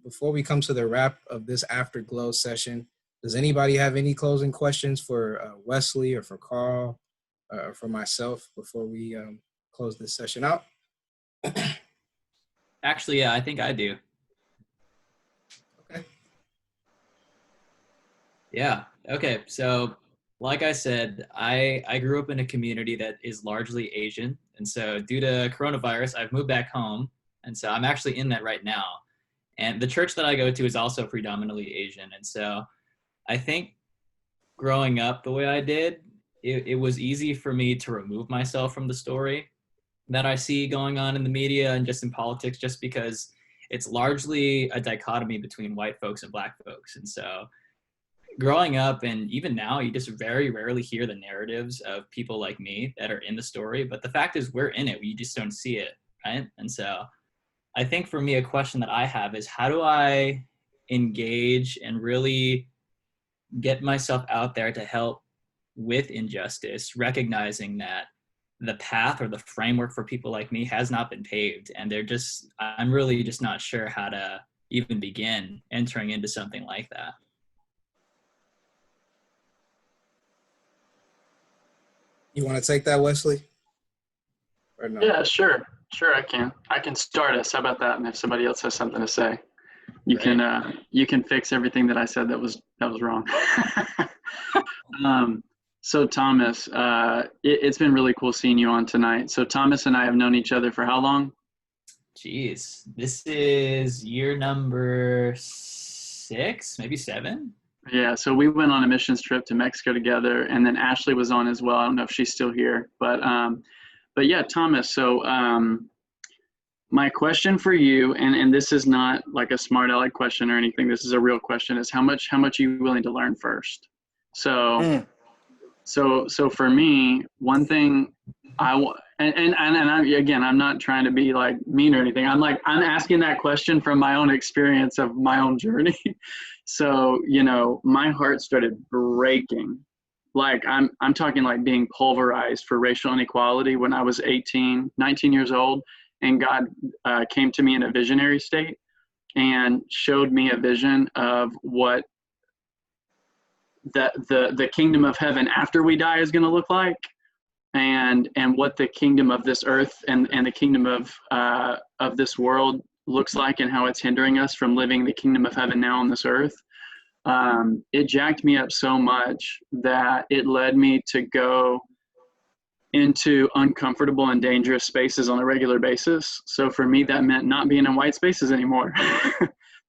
before we come to the wrap of this Afterglow session, does anybody have any closing questions for Wesley or for Carl or for myself before we close this session out? Actually, yeah, I think I do. Okay. Yeah. Okay. So like I said, I grew up in a community that is largely Asian. And so due to coronavirus, I've moved back home. And so I'm actually in that right now. And the church that I go to is also predominantly Asian. And so I think growing up the way I did, it was easy for me to remove myself from the story that I see going on in the media and just in politics, just because it's largely a dichotomy between white folks and black folks. And so growing up, and even now, you just very rarely hear the narratives of people like me that are in the story. But the fact is, we're in it. We just don't see it, right? And so I think for me, a question that I have is, how do I engage and really get myself out there to help with injustice, recognizing that the path or the framework for people like me has not been paved, and I'm really just not sure how to even begin entering into something like that. You want to take that, Wesley? Or no? Yeah, sure, I can start us. How about that? And if somebody else has something to say, you can fix everything that I said that was wrong. So Thomas, it's been really cool seeing you on tonight. So Thomas and I have known each other for how long? Jeez, this is year number 6, maybe 7. Yeah, so we went on a missions trip to Mexico together, and then Ashley was on as well. I don't know if she's still here, but yeah, Thomas. So my question for you, and this is not like a smart aleck question or anything. This is a real question: is how much are you willing to learn first? So. So for me, one thing I'm not trying to be like mean or anything. I'm asking that question from my own experience of my own journey. So, my heart started breaking. Like I'm talking like being pulverized for racial inequality when I was 19 years old, and God came to me in a visionary state and showed me a vision of what the kingdom of heaven after we die is going to look like, and what the kingdom of this earth and the kingdom of this world looks like, and how it's hindering us from living the kingdom of heaven now on this earth. It jacked me up so much that it led me to go into uncomfortable and dangerous spaces on a regular basis. So for me, that meant not being in white spaces anymore.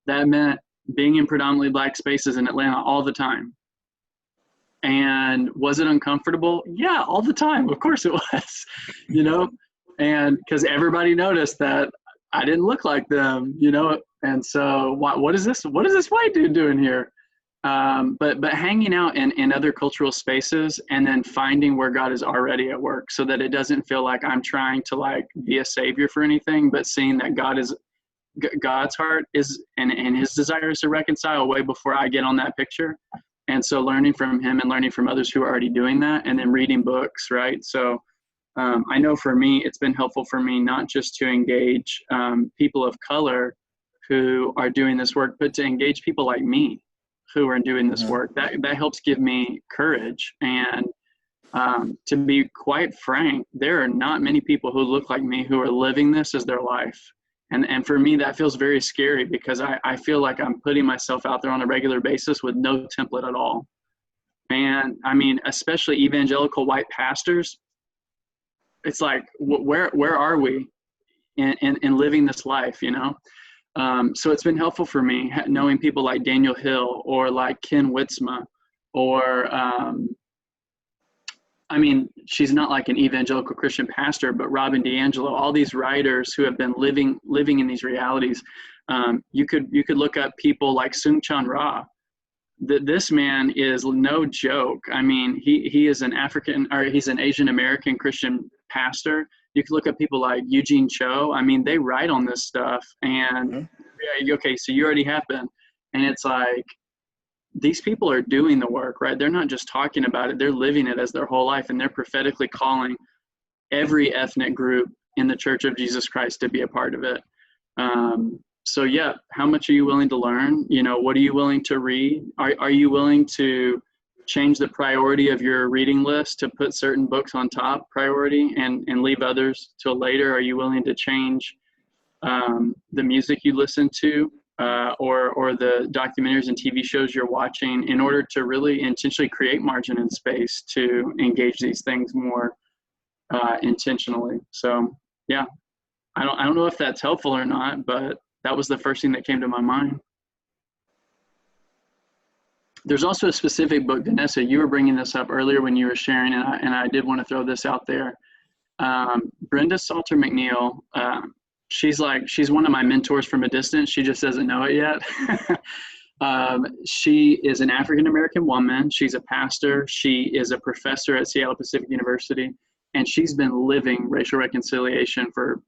That meant being in predominantly Black spaces in Atlanta all the time. And was it uncomfortable? Yeah, all the time. Of course it was, and because everybody noticed that I didn't look like them, and so what is this white dude doing here? But hanging out in other cultural spaces, and then finding where God is already at work, so that it doesn't feel like I'm trying to like be a savior for anything, but seeing that God's heart is, and his desire is to reconcile way before I get on that picture. And so learning from him and learning from others who are already doing that, and then reading books, right? So I know for me, it's been helpful for me not just to engage people of color who are doing this work, but to engage people like me who are doing this work. That helps give me courage. And to be quite frank, there are not many people who look like me who are living this as their life. And for me, that feels very scary, because I feel like I'm putting myself out there on a regular basis with no template at all. And I mean, especially evangelical white pastors, it's like, where are we in living this life, So it's been helpful for me knowing people like Daniel Hill or like Ken Witzma, or she's not like an evangelical Christian pastor, but Robin DiAngelo, all these writers who have been living in these realities. You could look up people like Sung Chan Ra. This man is no joke. I mean, he is he's an Asian American Christian pastor. You could look up people like Eugene Cho. I mean, they write on this stuff, and okay, so you already have been. And it's like, these people are doing the work, right? They're not just talking about it, they're living it as their whole life, and they're prophetically calling every ethnic group in the Church of Jesus Christ to be a part of it. So yeah, how much are you willing to learn? What are you willing to read? Are you willing to change the priority of your reading list to put certain books on top priority and leave others till later? Are you willing to change the music you listen to? Or the documentaries and TV shows you're watching, in order to really intentionally create margin and space to engage these things more intentionally. So yeah, I don't know if that's helpful or not, but that was the first thing that came to my mind. There's also a specific book, Vanessa, you were bringing this up earlier when you were sharing, and I did want to throw this out there. Brenda Salter McNeil, she's one of my mentors from a distance. She just doesn't know it yet. She is an African-American woman. She's a pastor. She is a professor at Seattle Pacific University, and she's been living racial reconciliation for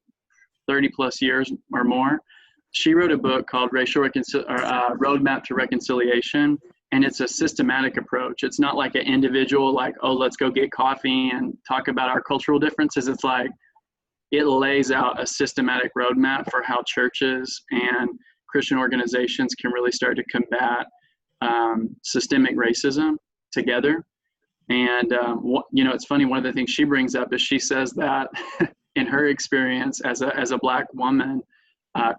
30 plus years or more. She wrote a book called Roadmap to Reconciliation, and it's a systematic approach. It's not like an individual, like, oh, let's go get coffee and talk about our cultural differences. It's like, it lays out a systematic roadmap for how churches and Christian organizations can really start to combat systemic racism together. And, you know, it's funny, one of the things she brings up is she says that in her experience as a Black woman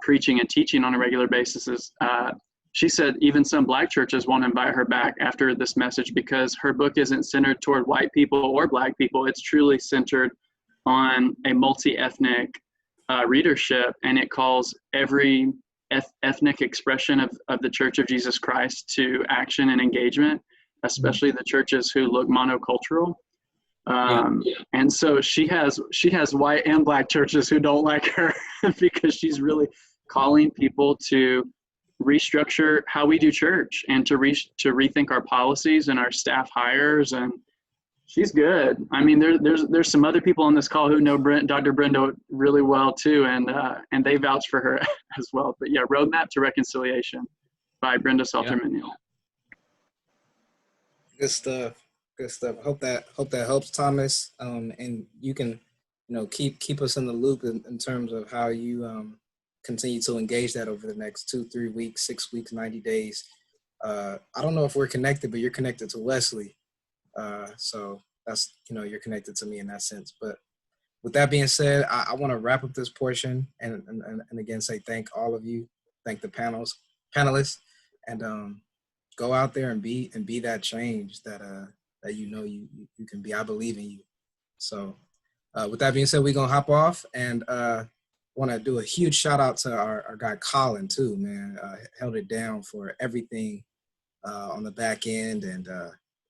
preaching and teaching on a regular basis, she said even some Black churches won't invite her back after this message because her book isn't centered toward white people or Black people. It's truly centered on a multi-ethnic readership, and it calls every ethnic expression of the Church of Jesus Christ to action and engagement, especially the churches who look monocultural. And so she has white and Black churches who don't like her because she's really calling people to restructure how we do church and to rethink our policies and our staff hires. And she's good. I mean, there's some other people on this call who know Dr. Brenda really well too, and they vouch for her as well. But yeah, Roadmap to Reconciliation by Brenda Salter-Manuel. Good stuff. Good stuff. Hope that helps, Thomas. And you can, you know, keep us in the loop in terms of how you continue to engage that over the next 2, 3 weeks, 6 weeks, 90 days. I don't know if we're connected, but you're connected to Wesley. So that's, you know, you're connected to me in that sense. But with that being said, I want to wrap up this portion and again say thank all of you, thank the panelists, and go out there and be that change that you know you can be. I believe in you. So with that being said, we're gonna hop off, and want to do a huge shout out to our guy Colin too, man. Held it down for everything on the back end, and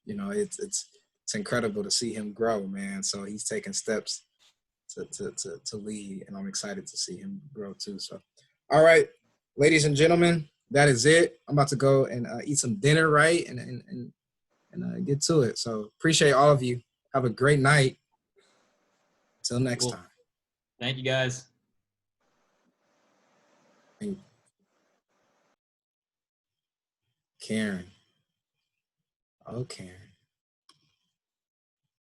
you know, it's incredible to see him grow, man. So he's taking steps to lead, and I'm excited to see him grow too. So, all right, ladies and gentlemen, that is it. I'm about to go and eat some dinner, right, and get to it. So appreciate all of you. Have a great night. Until next time. Thank you, guys. And Karen. Oh, Karen.